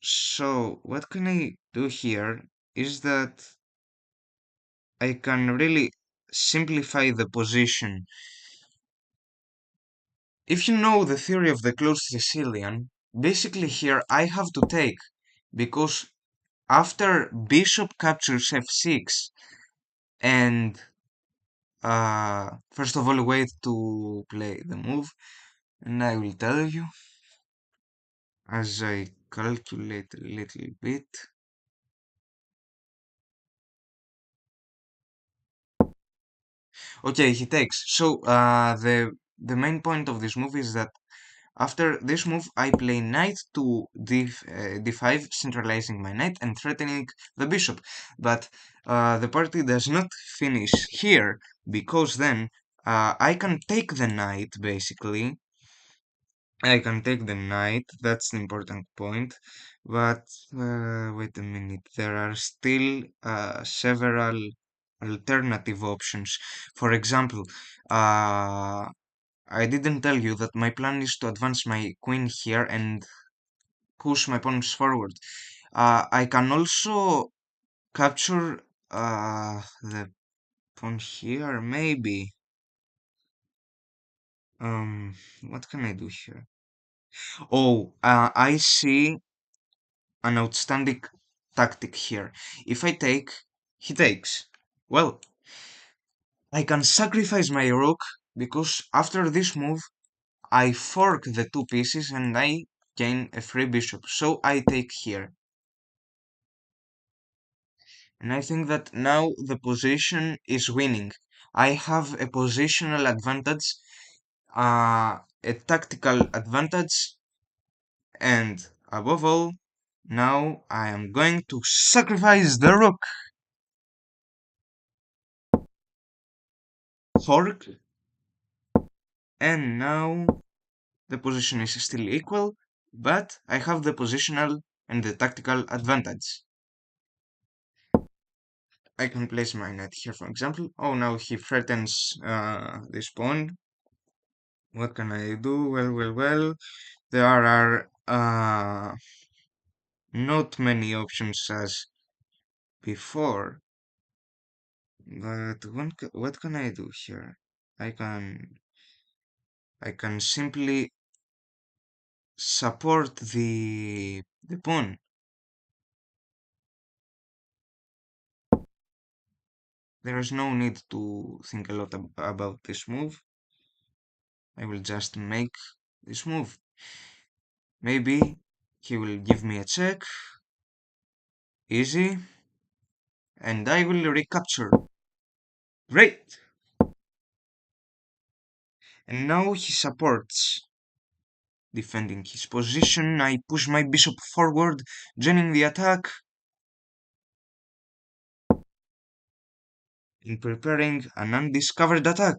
So what can I do here is that I can really simplify the position. If you know the theory of the closed Sicilian, basically here I have to take, because after bishop captures f6 and first of all wait to play the move, and I will tell you as I calculate a little bit. Okay, he takes. So the main point of this move is that after this move I play knight to d5, centralizing my knight and threatening the bishop. But the party does not finish here, because then I can take the knight basically. I can take the knight, that's the important point. But wait a minute, there are still several alternative options. For example, I didn't tell you that my plan is to advance my queen here and push my pawns forward. I can also capture the pawn here, maybe. What can I do here? Oh, I see an outstanding tactic here. If I take, he takes. Well, I can sacrifice my rook, because after this move I fork the two pieces and I gain a free bishop. So I take here. And I think that now the position is winning. I have a positional advantage, a tactical advantage, and above all, now I am going to sacrifice the rook. Fork. And now the position is still equal, but I have the positional and the tactical advantage. I can place my knight here, for example. Oh, now he threatens this pawn. What can I do? Well. There are not many options as before, but what can I do here? I can I can simply support the pawn. There is no need to think a lot about this move. I will just make this move. Maybe he will give me a check, easy, and I will recapture. Great! And now he supports, defending his position. I push my bishop forward, joining the attack, and preparing an undiscovered attack.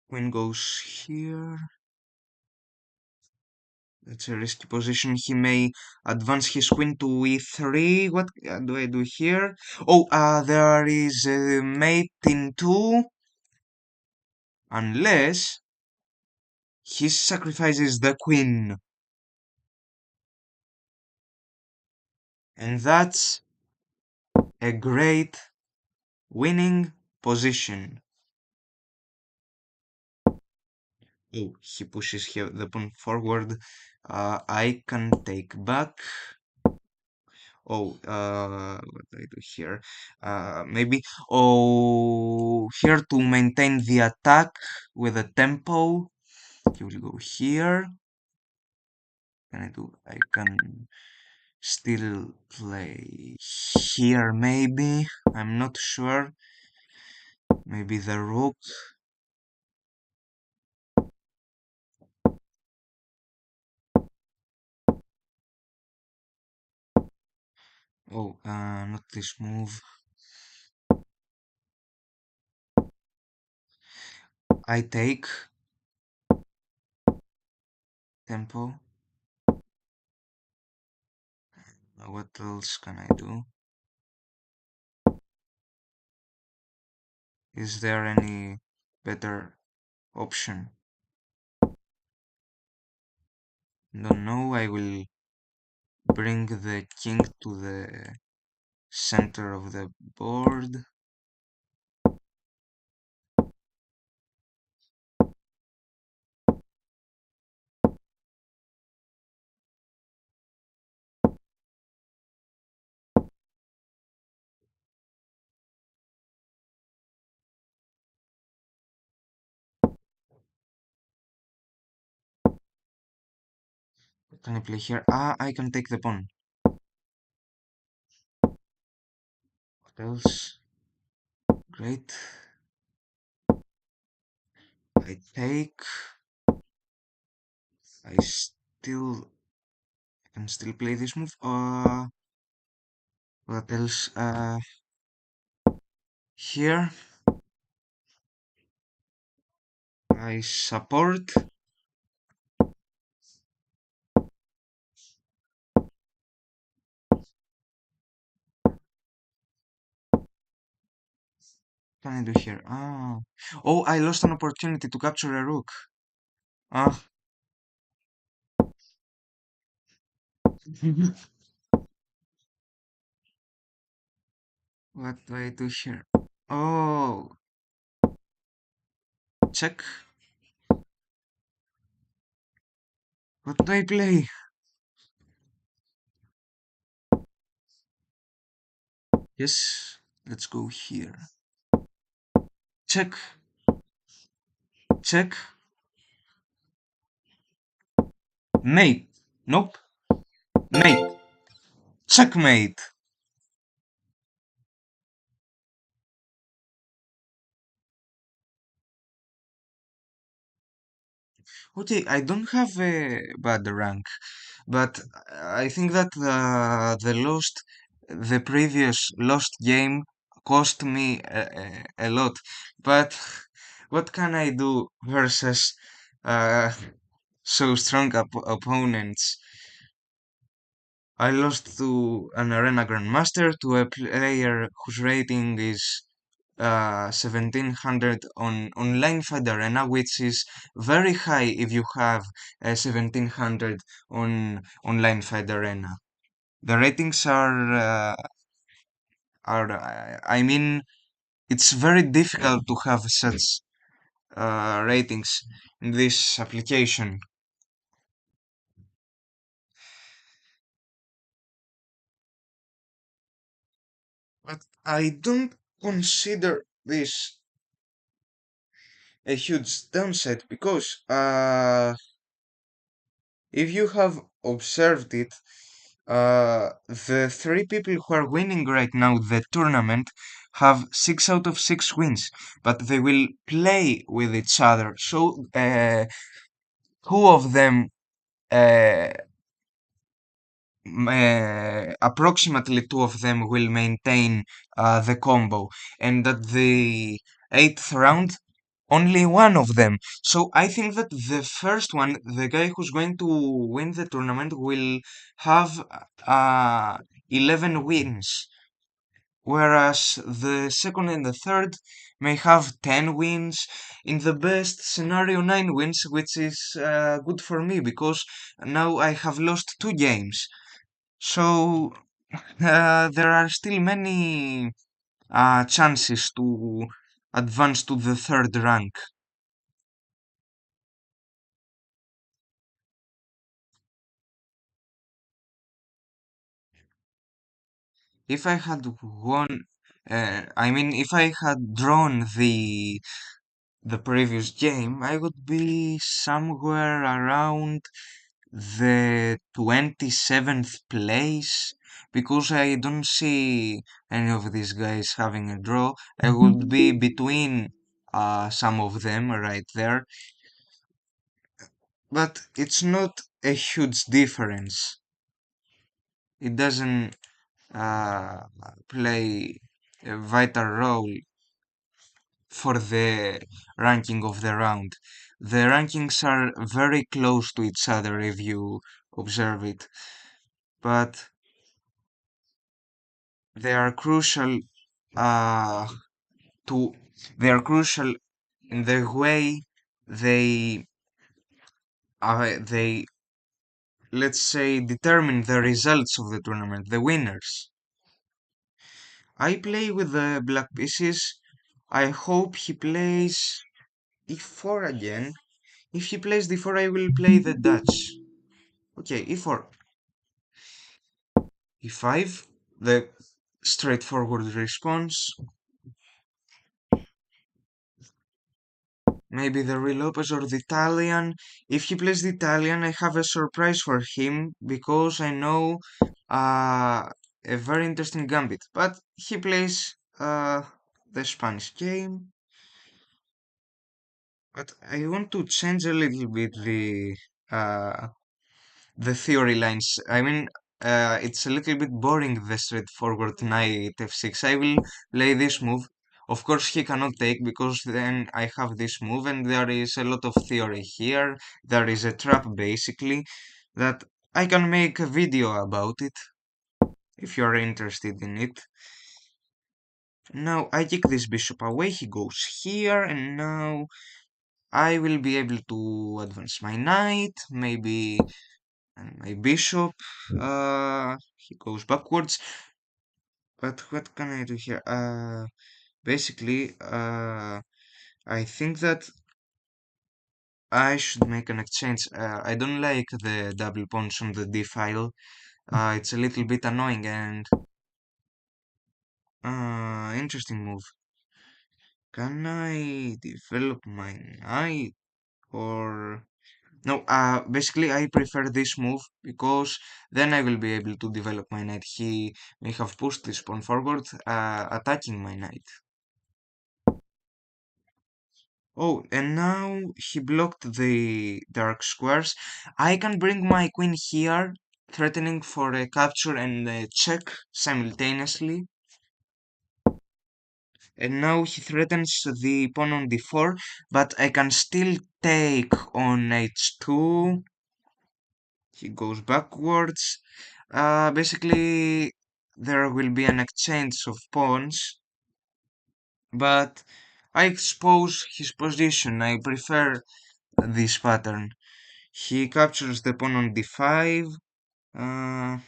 Queen goes here. That's a risky position. He may advance his queen to e3. What do I do here? Oh, there is a mate in 2. Unless he sacrifices the queen. And that's a great winning position. Oh, he pushes here the pawn forward. I can take back. Oh, what do I do here? Maybe, oh, here to maintain the attack with the tempo. He will go here. Can I do? I can still play here, maybe. I'm not sure. Maybe the rook. Oh, not this move. I take tempo. What else can I do? Is there any better option? Don't know. I will bring the king to the center of the board. What can I play here? I can take the pawn. What else? Great. I take. I can still play this move. What else? Here I support. What can I do here? Oh, I lost an opportunity to capture a rook. Ah. What do I do here? Oh, check. What do I play? Yes, let's go here. Check, check. Mate. Nope. Mate, checkmate. Okay, I don't have a bad rank, but I think that the previous lost game cost me a lot. But what can I do versus so strong opponents? I lost to an Arena Grandmaster, to a player whose rating is 1700 on online Fide Arena, which is very high if you have 1700 on online Fide Arena. The ratings I mean, it's very difficult to have such ratings in this application. But I don't consider this a huge downside because if you have observed it, the three people who are winning right now the tournament have 6 out of 6 wins, but they will play with each other. So two of them uh, approximately two of them will maintain the combo, and at the eighth round, only one of them. So I think that the first one, the guy who's going to win the tournament, will have 11 wins, whereas the second and the third may have 10 wins. In the best scenario, 9 wins, which is good for me because now I have lost 2 games. So there are still many chances to advance to the third rank. If I had won, if I had drawn the previous game, I would be somewhere around the 27th place because I don't see any of these guys having a draw. I would be between some of them right there, but it's not a huge difference. It doesn't uh, play a vital role for the ranking of the round. The rankings are very close to each other if you observe it, but they are crucial uh, to they are crucial in the way they they let's say determine the results of the tournament, the winners. I play with the black pieces. I hope he plays e4 again. If he plays d4, I will play the Dutch. Okay, e4, e5, the straightforward response. Maybe the real Lopez or the Italian. If he plays the Italian, I have a surprise for him because I know a very interesting gambit. But he plays the Spanish game. But I want to change a little bit uh, the theory lines. It's a little bit boring, the straightforward knight f6. I will play this move. Of course, he cannot take because then I have this move, and there is a lot of theory here. There is a trap, basically, that I can make a video about it if you're interested in it. Now I kick this bishop away, he goes here, and now I will be able to advance my knight, maybe and my bishop he goes backwards. But what can I do here? Basically, I think that I should make an exchange. I don't like the double pawns on the d file. It's a little bit annoying and interesting move. Can I develop my knight or No, basically I prefer this move because then I will be able to develop my knight. He may have pushed this pawn forward, attacking my knight. Oh, and now he blocked the dark squares. I can bring my queen here, threatening for a capture and a check simultaneously. And now he threatens the pawn on d4, but I can still take on h2. He goes backwards. Basically, there will be an exchange of pawns, but I expose his position. I prefer this pattern. He captures the pawn on d5. Uh,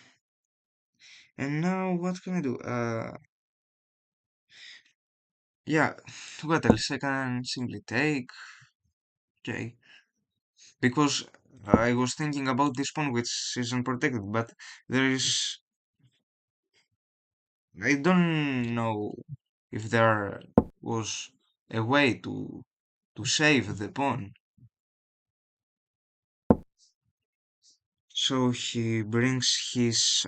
and now what can I do? Yeah, what else? I can simply take. Okay, because I was thinking about this pawn which is unprotected, but there is. I don't know if there was a way to save the pawn. So he brings his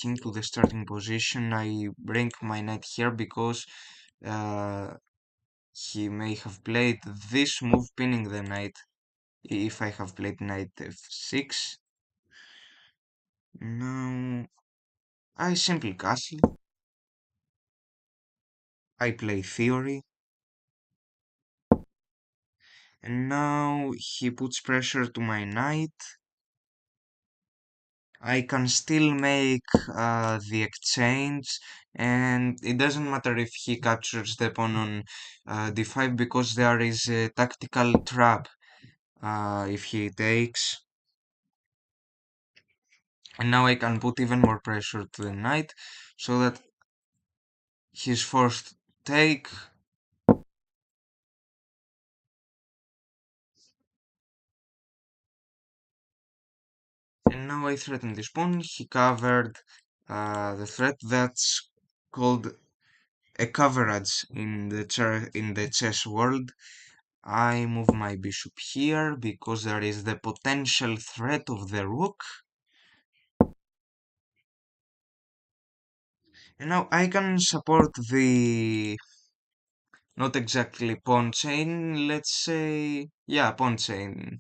king to the starting position. I bring my knight here because uh, he may have played this move, pinning the knight. If I have played knight f6, now I simply castle. I play theory, and now he puts pressure to my knight. I can still make the exchange, and it doesn't matter if he captures the pawn on d5 because there is a tactical trap if he takes. And now I can put even more pressure to the knight so that his first take. And now I threaten this pawn. He covered the threat that's called a coverage in the chess world. I move my bishop here because there is the potential threat of the rook. And now I can support the not exactly pawn chain, let's say, yeah, pawn chain.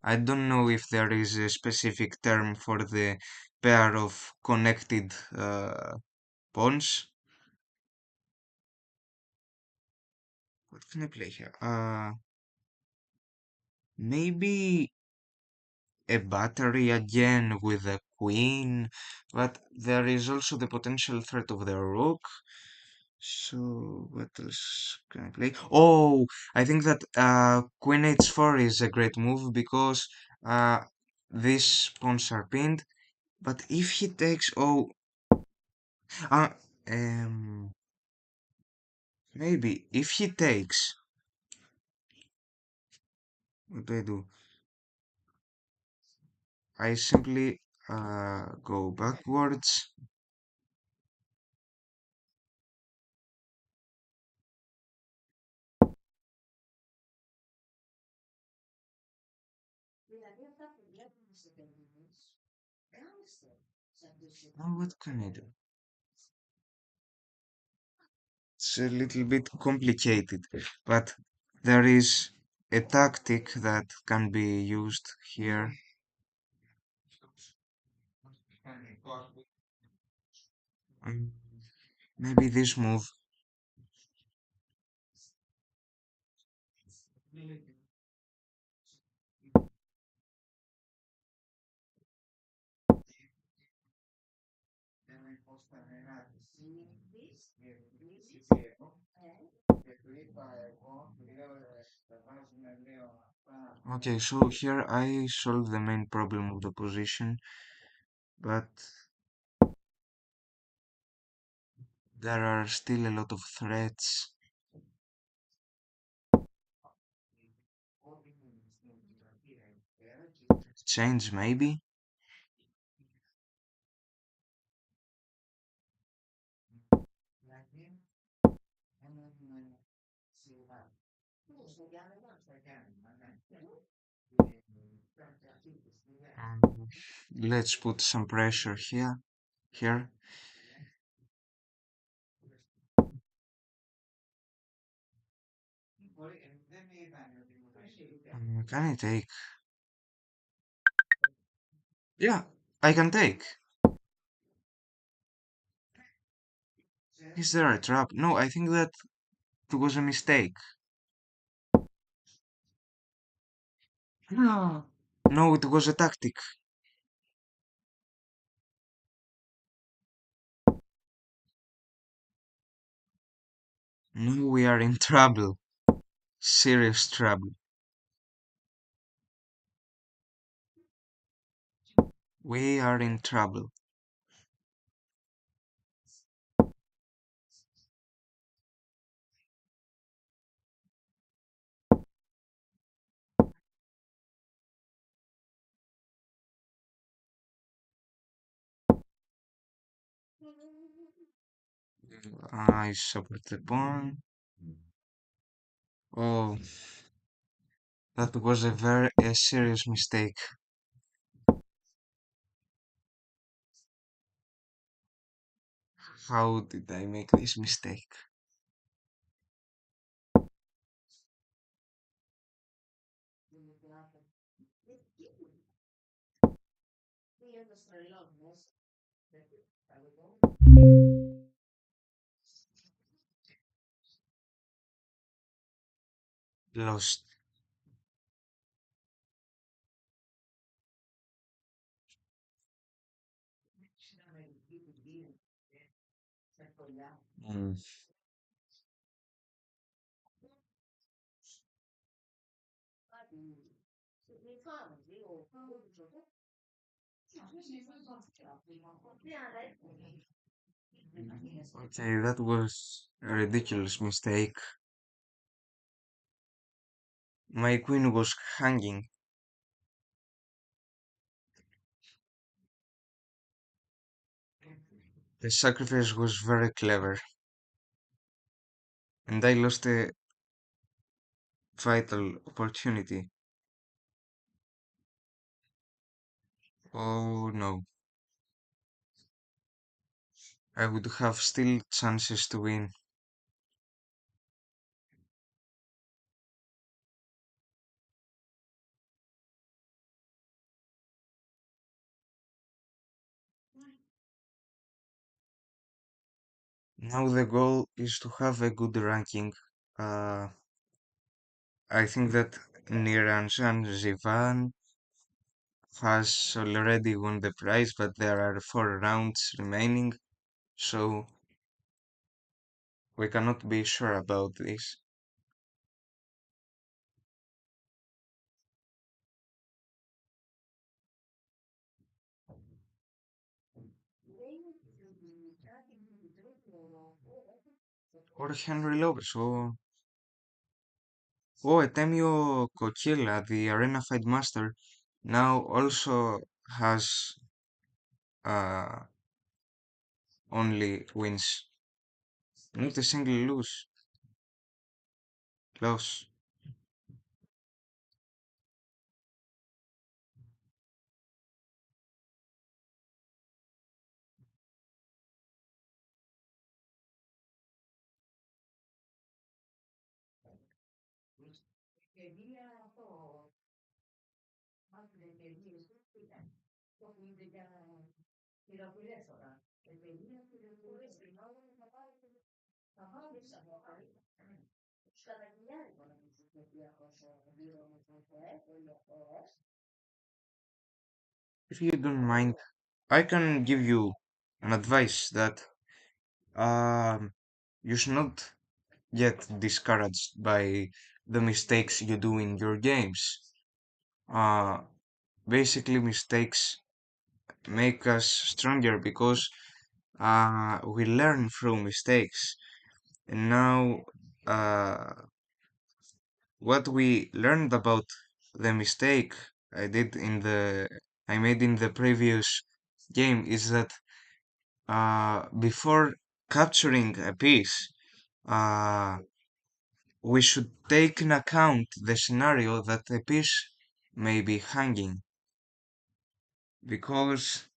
I don't know if there is a specific term for the pair of connected pawns. What can I play here? Maybe a battery again with a queen, but there is also the potential threat of the rook. So what else can I play? Oh, I think that Queen h4 is a great move because these pawns are pinned. But if he takes, oh, uh, um, maybe if he takes, what do I do? I simply go backwards. Now what can I do? It's a little bit complicated, but there is a tactic that can be used here. Um, maybe this move. Okay, so here I solve the main problem of the position, but there are still a lot of threats. Change maybe? Um, let's put some pressure here. Here. Can I take? Yeah, I can take. Is there a trap? No, I think that it was a mistake. No. No, it was a tactic. No, we are in trouble. Serious trouble. We are in trouble. I support the pawn. Oh, that was a serious mistake. How did I make this mistake? Lost. Mm. Okay, that was a ridiculous mistake. My queen was hanging. The sacrifice was very clever, and I lost a vital opportunity. Oh no, I would have still chances to win. Now the goal is to have a good ranking. Uh, I think that Niranjan Zivan has already won the prize, but there are 4 rounds remaining, so we cannot be sure about this. Or Henry Lopez, Etemio Cochilla, the Arena Fight Master, now also has uh, only wins, not a single loss. If you don't mind, I can give you an advice that um, you should not get discouraged by the mistakes you do in your games. Uh, Basically, mistakes make us stronger because we learn through mistakes. And now, uh, what we learned about the mistake I did in the I made in the previous game is that before capturing a piece, uh, we should take in account the scenario that a piece maybe hanging, because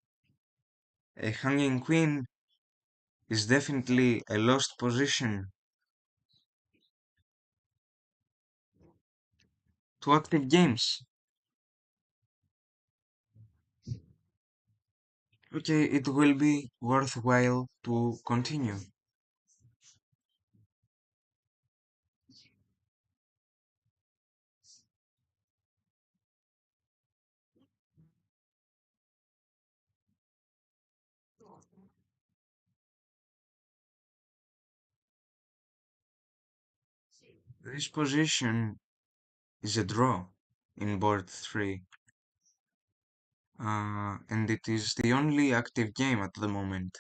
a hanging queen is definitely a lost position to active games. Okay, it will be worthwhile to continue. This position is a draw in board 3, and it is the only active game at the moment.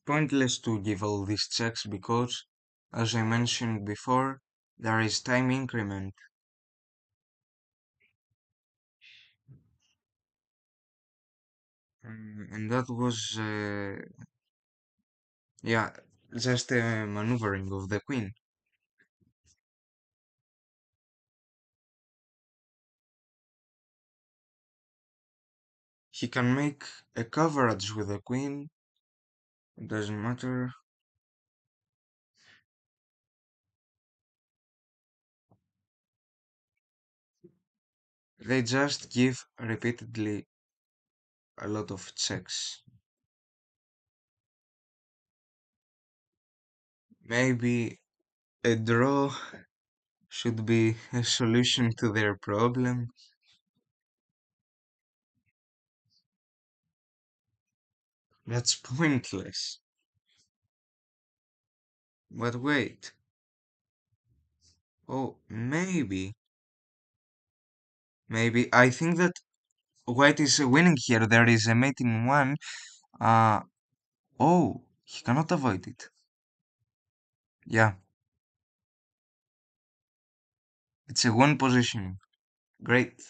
Pointless to give all these checks because, as I mentioned before, there is time increment. And that was, yeah, just a maneuvering of the queen. He can make a coverage with the queen, it doesn't matter. They just give repeatedly a lot of checks. Maybe a draw should be a solution to their problem. That's pointless. But wait. Oh, maybe. I think that white is winning here. There is a mate in one. Uh, oh, he cannot avoid it. Yeah, it's a one position. Great.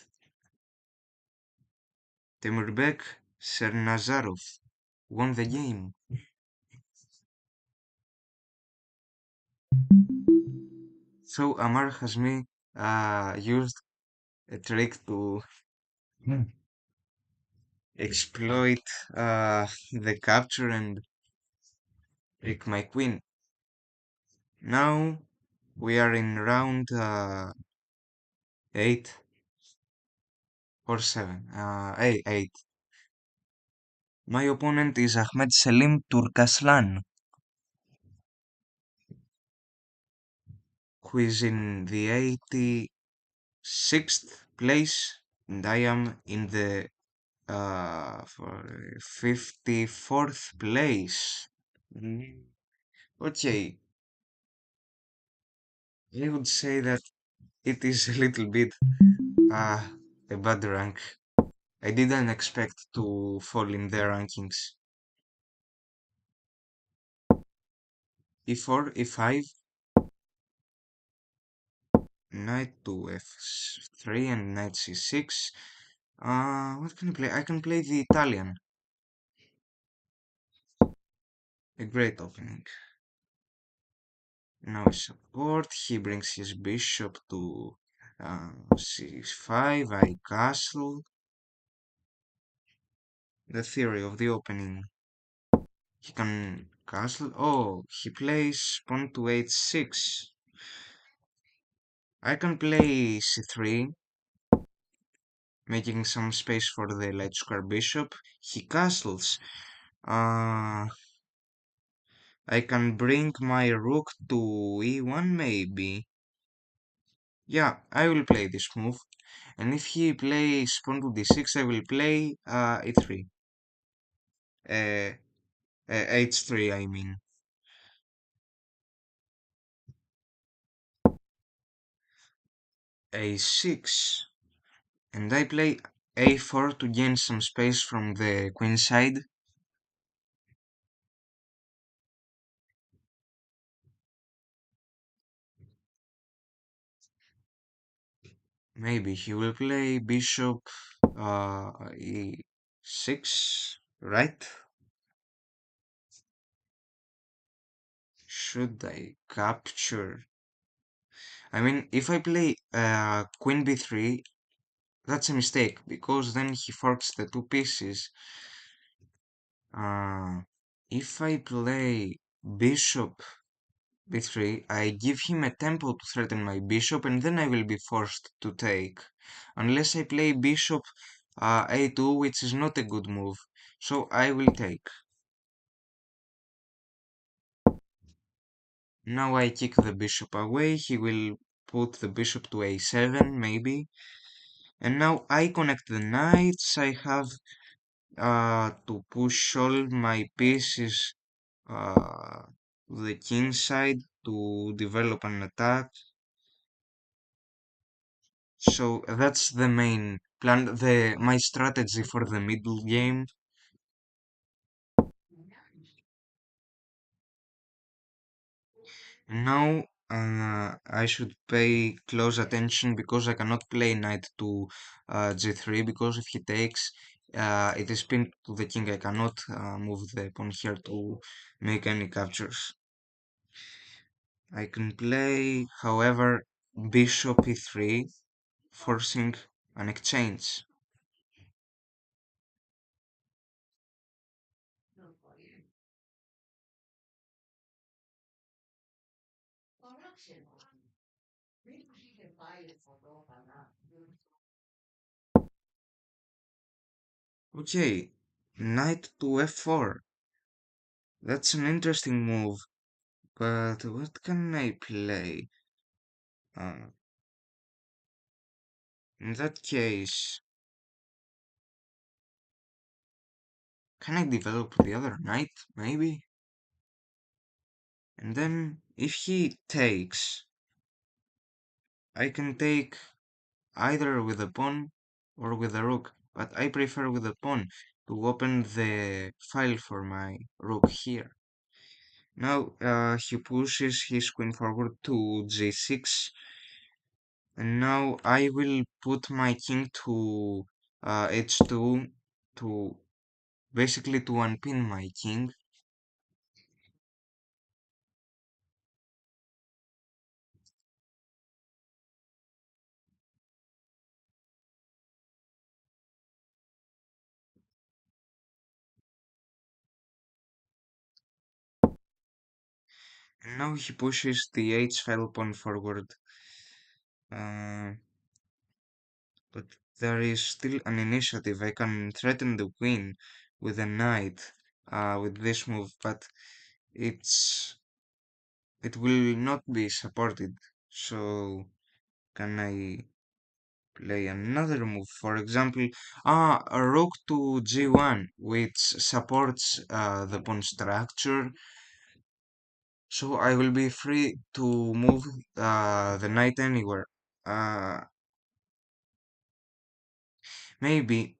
Temurbek Sernazarov won the game. So Amar Hazmi used a trick to exploit the capture and take my queen. Now we are in round 8 or 7. 8, 8. My opponent is Ahmed Selim Turkaslan, who is in the 86th place, and I am in the for 54th place. Mm, Okay, I would say that it is a little bit uh, a bad rank. I didn't expect to fall in their rankings. E4, E5, knight to F3 and knight C6. What can I play? I can play the Italian. A great opening. Now support. He brings his bishop to C5. I castle. The theory of the opening. He can castle. Oh, he plays pawn to H6. I can play C3, making some space for the light square bishop. He castles. Uh, I can bring my rook to E1 maybe. Yeah, I will play this move. And if he plays pawn to D6, I will play E3. Uh, H3, I mean. A6. And I play A4 to gain some space from the queen side. Maybe he will play bishop E6, right? should I capture? I mean, if I play queen b3, that's a mistake because then he forks the two pieces. Uh, if I play bishop b3, I give him a tempo to threaten my bishop, and then I will be forced to take. Unless I play bishop a2, which is not a good move. So I will take. Now I kick the bishop away. He will put the bishop to a7, maybe. And now I connect the knights. I have to push all my pieces to the king side to develop an attack. So that's the main plan, my strategy for the middle game. Now I should pay close attention because I cannot play knight to g3 because if he takes it is pinned to the king. I cannot move the pawn here to make any captures. I can play, however, bishop e3, forcing an exchange. Okay, knight to f4. That's an interesting move, but what can I play? Uh, in that case, can I develop the other knight, maybe? And then, if he takes, I can take either with a pawn or with a rook, but I prefer with a pawn to open the file for my rook here. Now he pushes his queen forward to g6, and now I will put my king to h2 to basically to unpin my king. And now he pushes the h file pawn forward. Uh, but there is still an initiative. I can threaten the queen with a knight with this move, but it will not be supported. So can I play another move? For example, a rook to g1, which supports the pawn structure. So I will be free to move the knight anywhere. Uh, maybe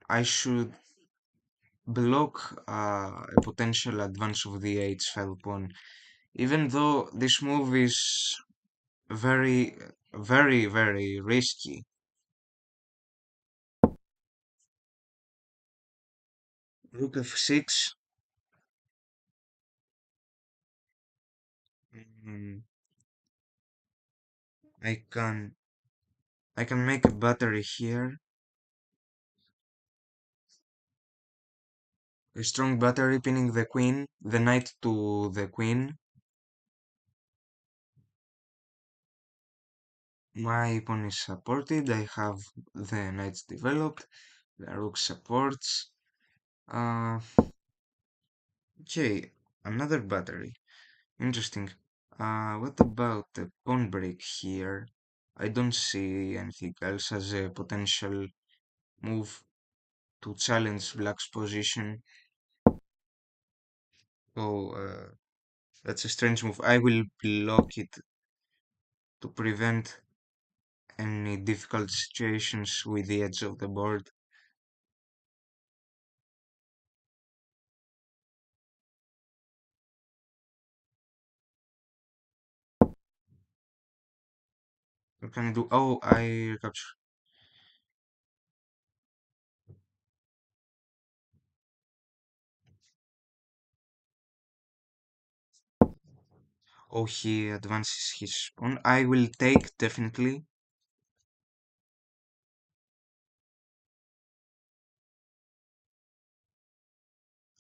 I should block a potential advance of the h-file pawn, even though this move is very, very risky. Rook f6. mm, I can I can make a battery here, a strong battery pinning the queen, the knight to the queen. My pawn is supported. I have the knights developed. The rook supports. Uh, okay, another battery. Interesting. What about the pawn break here? I don't see anything else as a potential move to challenge black's position. Oh, that's a strange move. I will block it to prevent any difficult situations with the edge of the board. What can I do? Oh, I recapture. Oh, he advances his pawn. I will take definitely.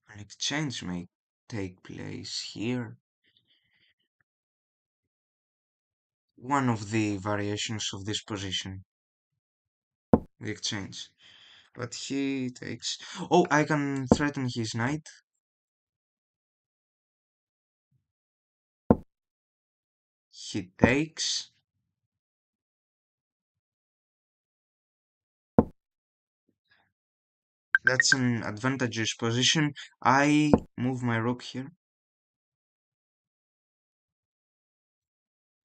An exchange may take place here. One of the variations of this position, the exchange. But he takes. Oh, I can threaten his knight. He takes. That's an advantageous position. I move my rook here.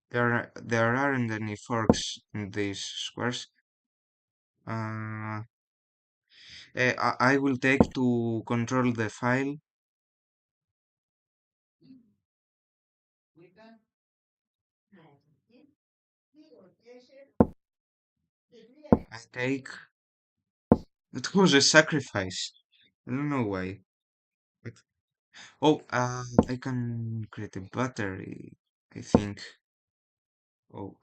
There aren't any forks in these squares. Uh, I will take to control the file. I take. It was a sacrifice. I don't know why. But, oh, I can create a battery. I think. Oh,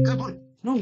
come on, no.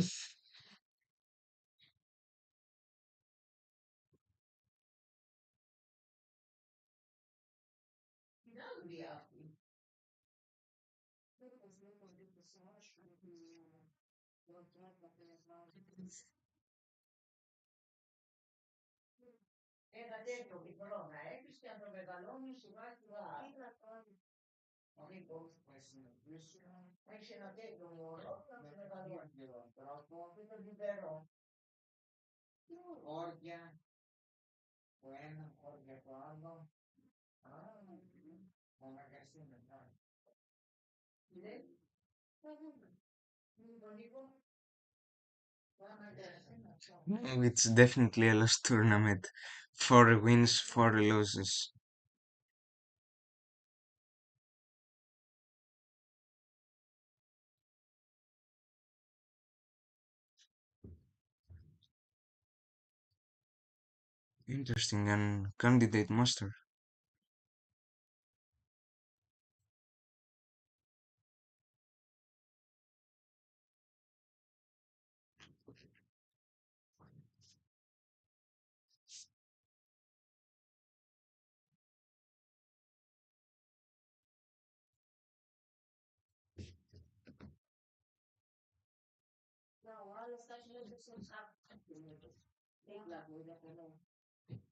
No, it's definitely a lost tournament. Four wins, four losses. Interesting, and candidate master.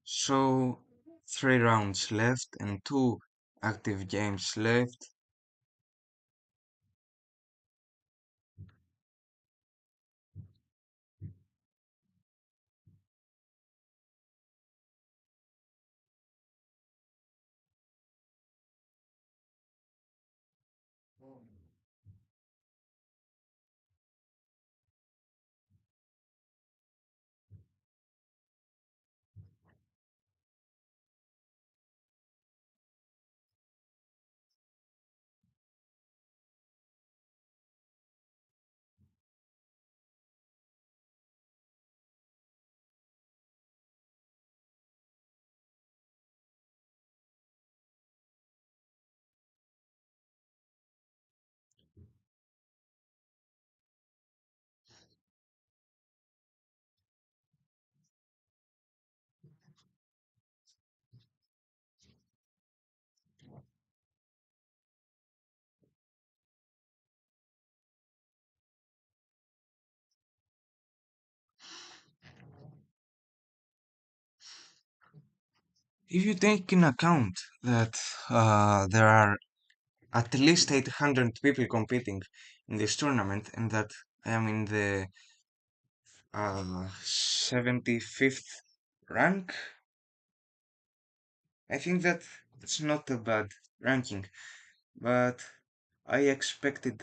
So, three rounds left and two active games left. If you take in account that there are at least 800 people competing in this tournament and that I am in the 75th rank, I think that it's not a bad ranking, but I expected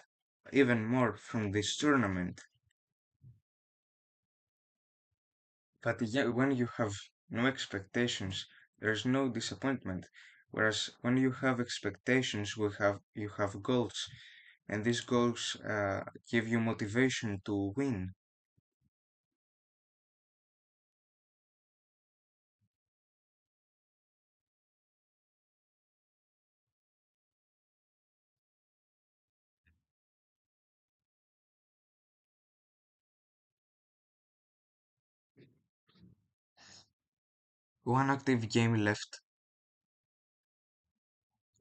even more from this tournament. But yeah, when you have no expectations, there's no disappointment. Whereas when you have expectations, you have goals, and these goals give you motivation to win. One active game left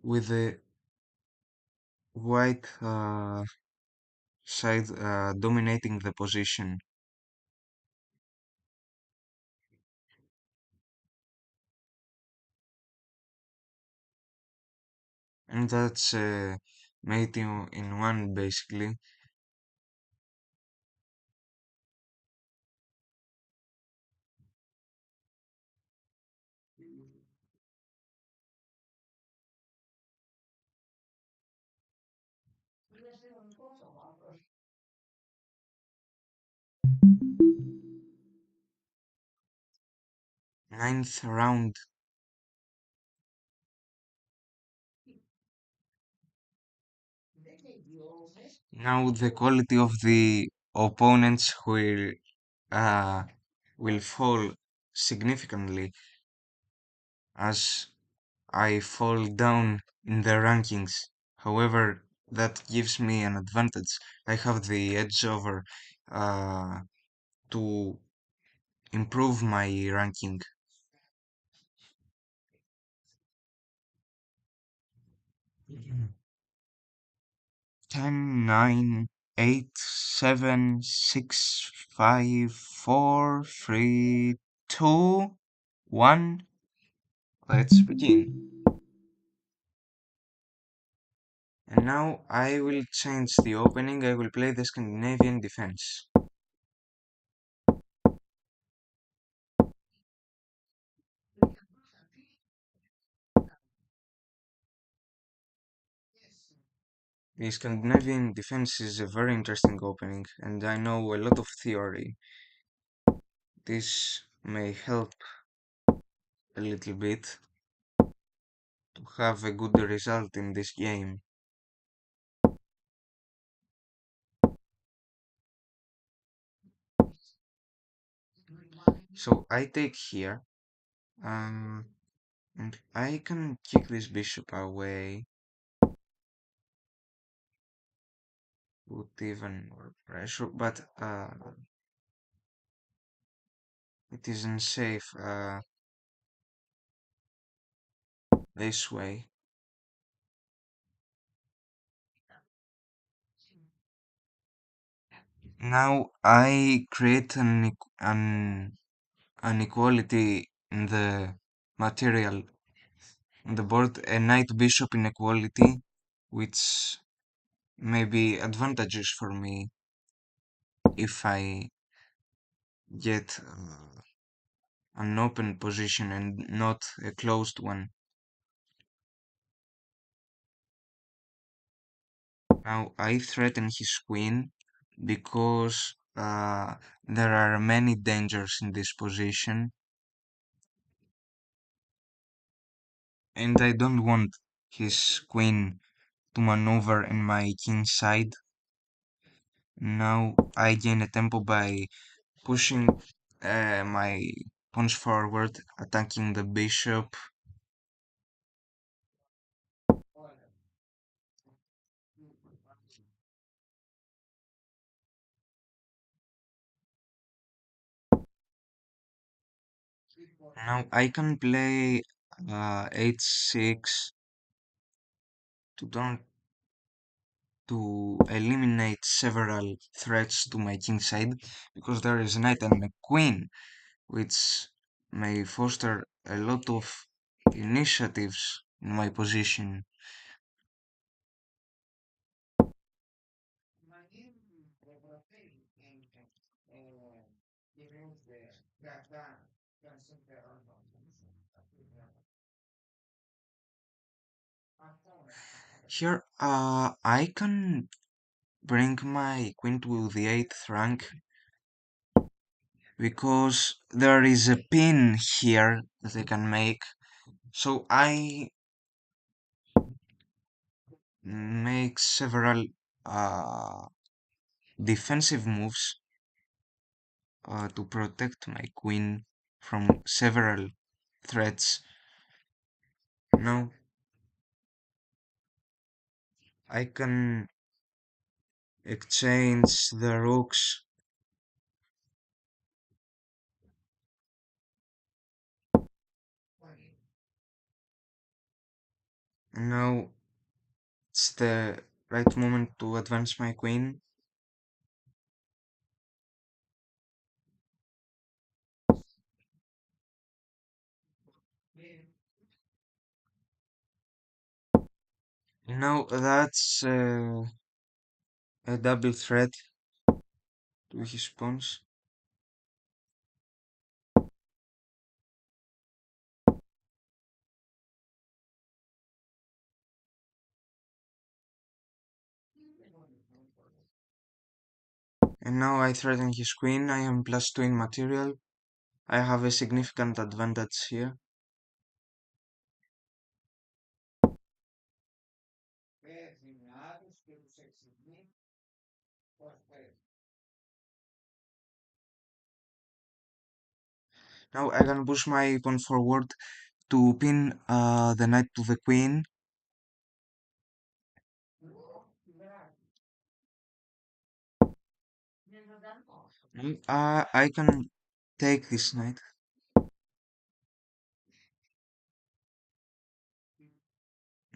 with the white side dominating the position. And that's mate in one basically. Ninth round. Now the quality of the opponents uh, will fall significantly as I fall down in the rankings. However, that gives me an advantage. I have the edge over uh, to improve my ranking. 10, 9, 8, 7, 6, 5, 4, 3, 2, 1. Let's begin. And now I will change the opening. I will play the Scandinavian defense. The Scandinavian defense is a very interesting opening, and I know a lot of theory. This may help a little bit to have a good result in this game. So I take here, um, and I can kick this bishop away, put even more pressure, but it isn't safe this way. Now I create an equality in the material on the board, a knight bishop inequality, which may be advantageous for me if I get an open position and not a closed one. Now I threaten his queen because there are many dangers in this position, and I don't want his queen to maneuver in my king side. Now I gain a tempo by pushing my pawns forward, attacking the bishop. Now I can play h6 to don't to eliminate several threats to my king side because there is a knight and a queen, which may foster a lot of initiatives in my position. Here, I can bring my queen to the 8th rank because there is a pin here that I can make. So I make several uh, defensive moves to protect my queen from several threats. Now I can exchange the rooks. And now it's the right moment to advance my queen. Now that's a double threat to his pawns. And now I threaten his queen. I am +2 in material. I have a significant advantage here. Now I can push my pawn forward to pin the knight to the queen. I can take this knight.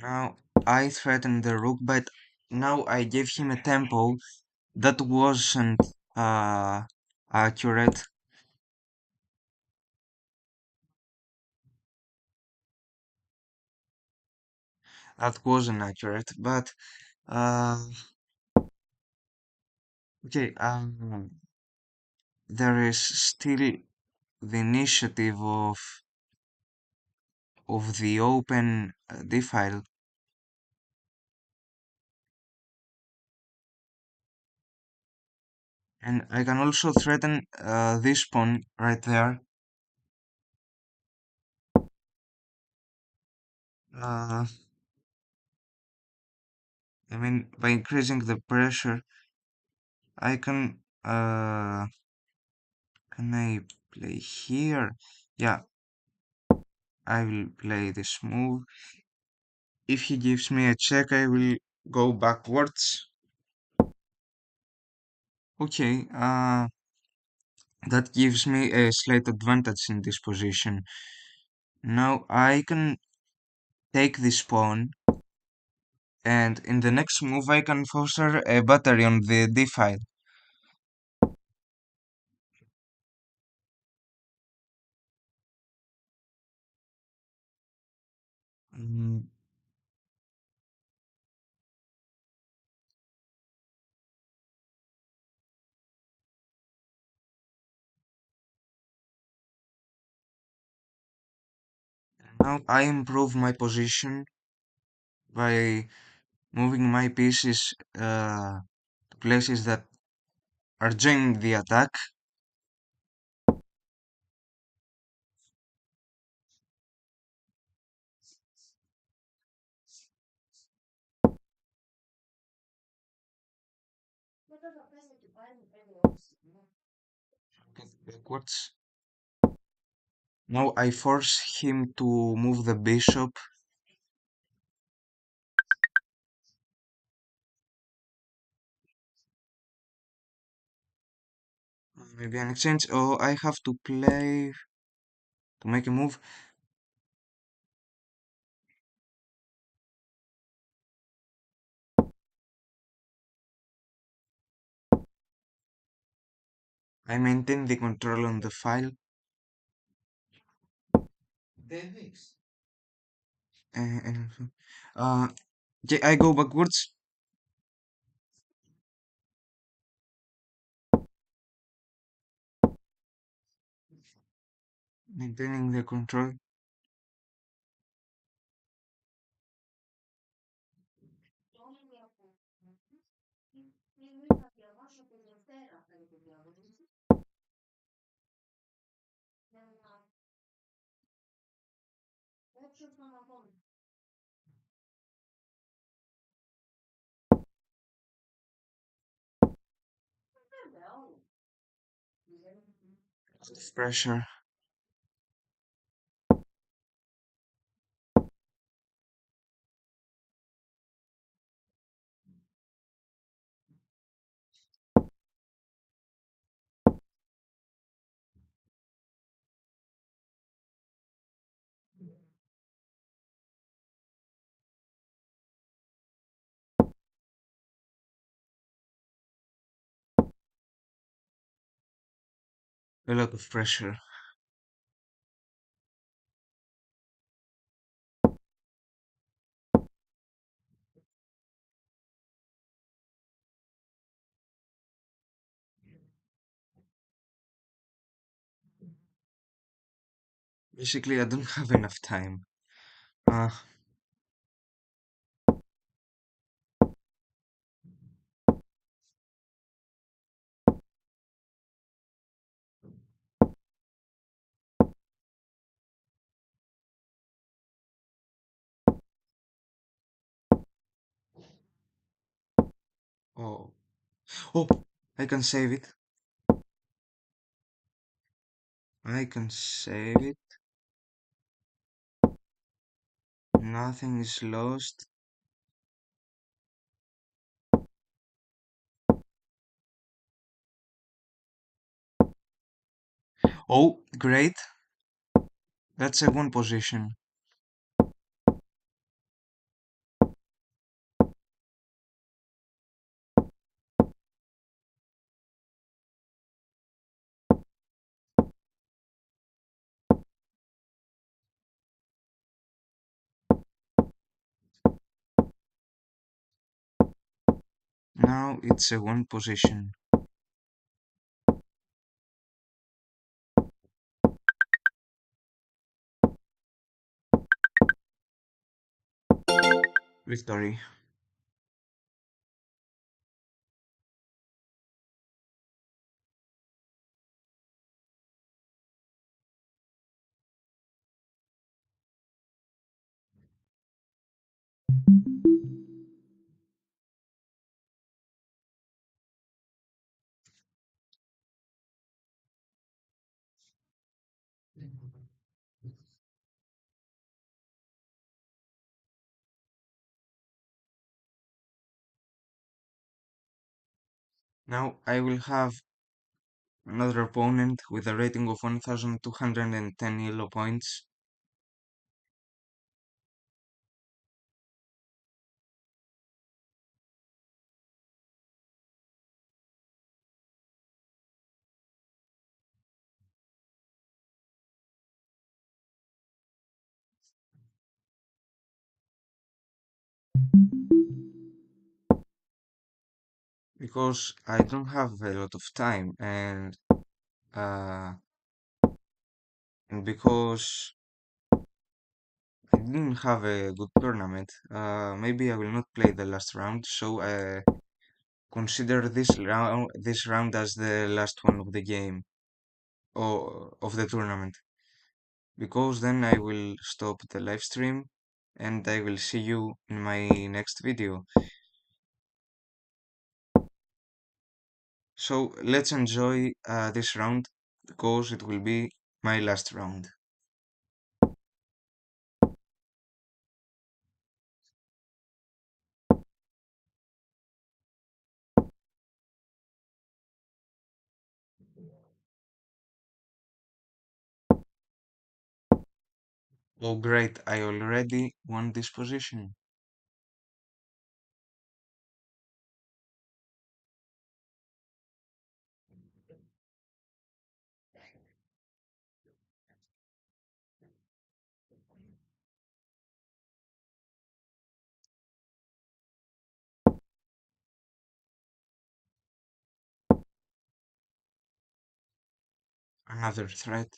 Now I threaten the rook, but now I gave him a tempo that wasn't accurate. That wasn't accurate, but uh, okay. There is still the initiative of the open d file, and I can also threaten this pawn right there. Uh, I mean, by increasing the pressure, I can I play here? Yeah, I will play this move. If he gives me a check, I will go backwards. Okay, that gives me a slight advantage in this position. Now I can take this pawn, and in the next move I can foster a battery on the d file. Mm, Now I improve my position by moving my pieces to places that are joining the attack. Backwards. Now I force him to move the bishop. Maybe an exchange. Oh, I have to play to make a move. I maintain the control on the file. And, uh, okay, I go backwards, maintaining the control. Out of pressure. A lot of pressure. Basically, I don't have enough time. Uh, oh, oh, I can save it. I can save it. Nothing is lost. Oh, great. That's a one position. Now it's a one position. Victory. Now I will have another opponent with a rating of 1210 yellow points. Because I don't have a lot of time uh, and because I didn't have a good tournament, maybe I will not play the last round, so consider this round as the last one of the game or of the tournament, because then I will stop the live stream and I will see you in my next video. So let's enjoy this round because it will be my last round. Oh great, I already won this position. Another threat.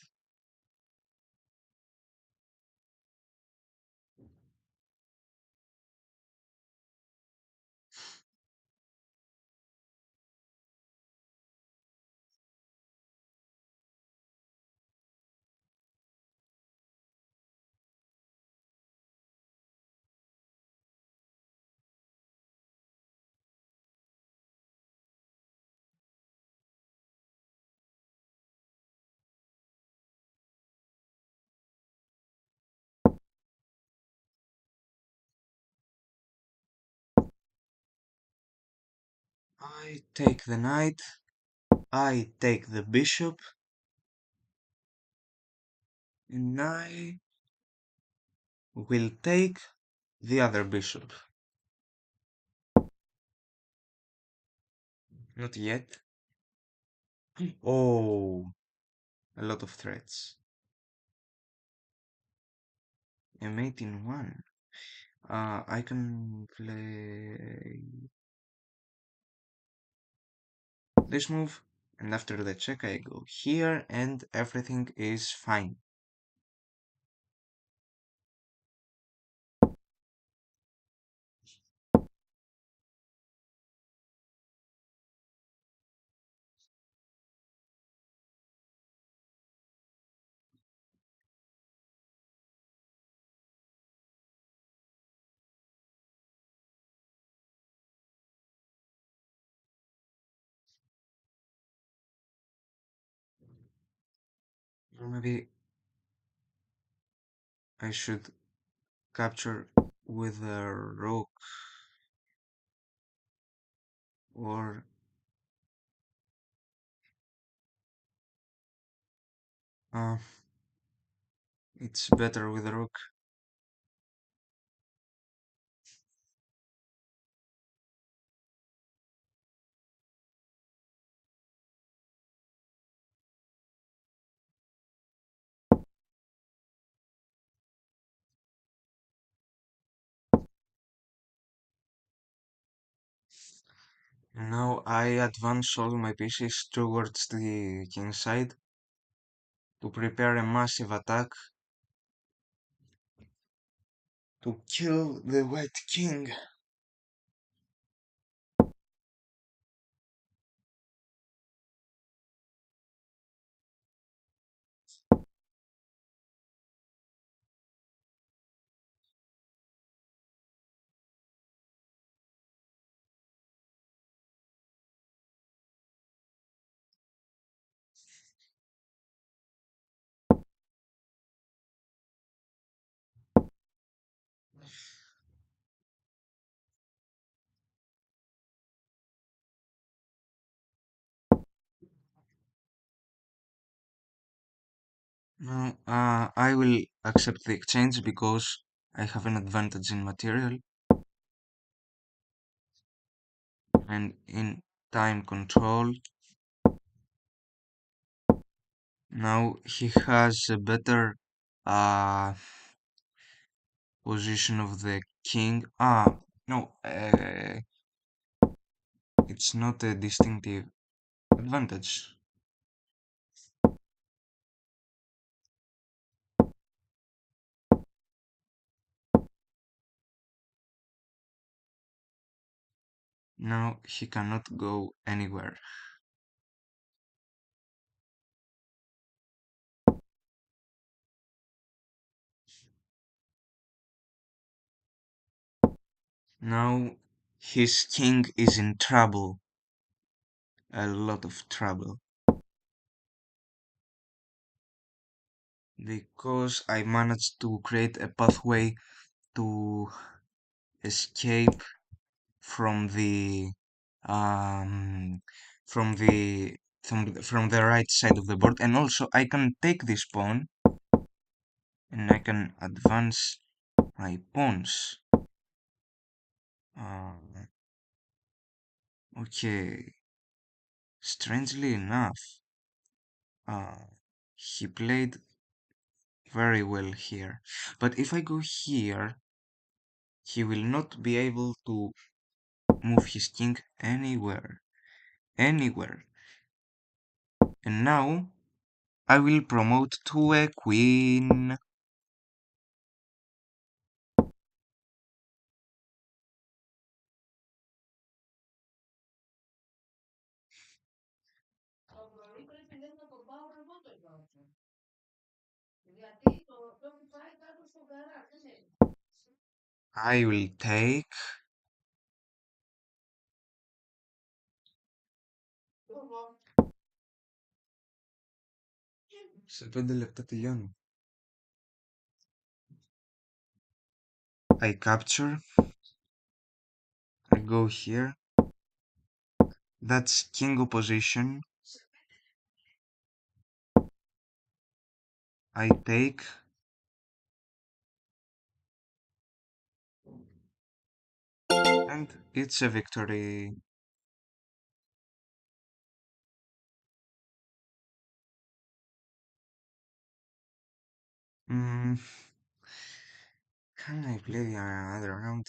I take the knight, I take the bishop, and I will take the other bishop. Not yet. Oh, a lot of threats. M8 in 1. I can play this move, and after the check I go here, and everything is fine. Or maybe I should capture with a rook, or uh, it's better with a rook. Now I advance all my pieces towards the king side to prepare a massive attack to kill the white king. Now I will accept the exchange because I have an advantage in material and in time control. Now he has a better uh, position of the king. No, it's not a distinctive advantage. Now he cannot go anywhere. Now his king is in trouble, a lot of trouble, because I managed to create a pathway to escape from the um from the right side of the board, and also I can take this pawn and I can advance my pawns. Uh, okay, strangely enough, uh, he played very well here, but if I go here, he will not be able to move his king anywhere. And now I will promote to a queen. I will take. Σε 5 λεπτά τελειώνει. I capture. I go here. That's king opposition. I take. And it's a victory. Mm, can I play another round?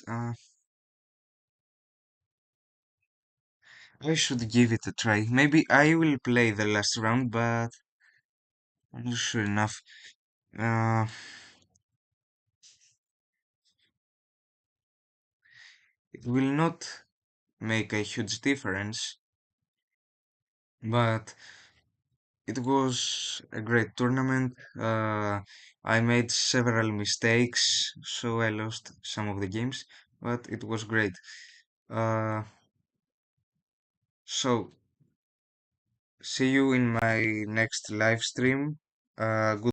I should give it a try. Maybe I will play the last round, but I'm not sure enough. Uh, it will not make a huge difference, but it was a great tournament. I made several mistakes, so I lost some of the games, but it was great. Uh, so see you in my next live stream. Good.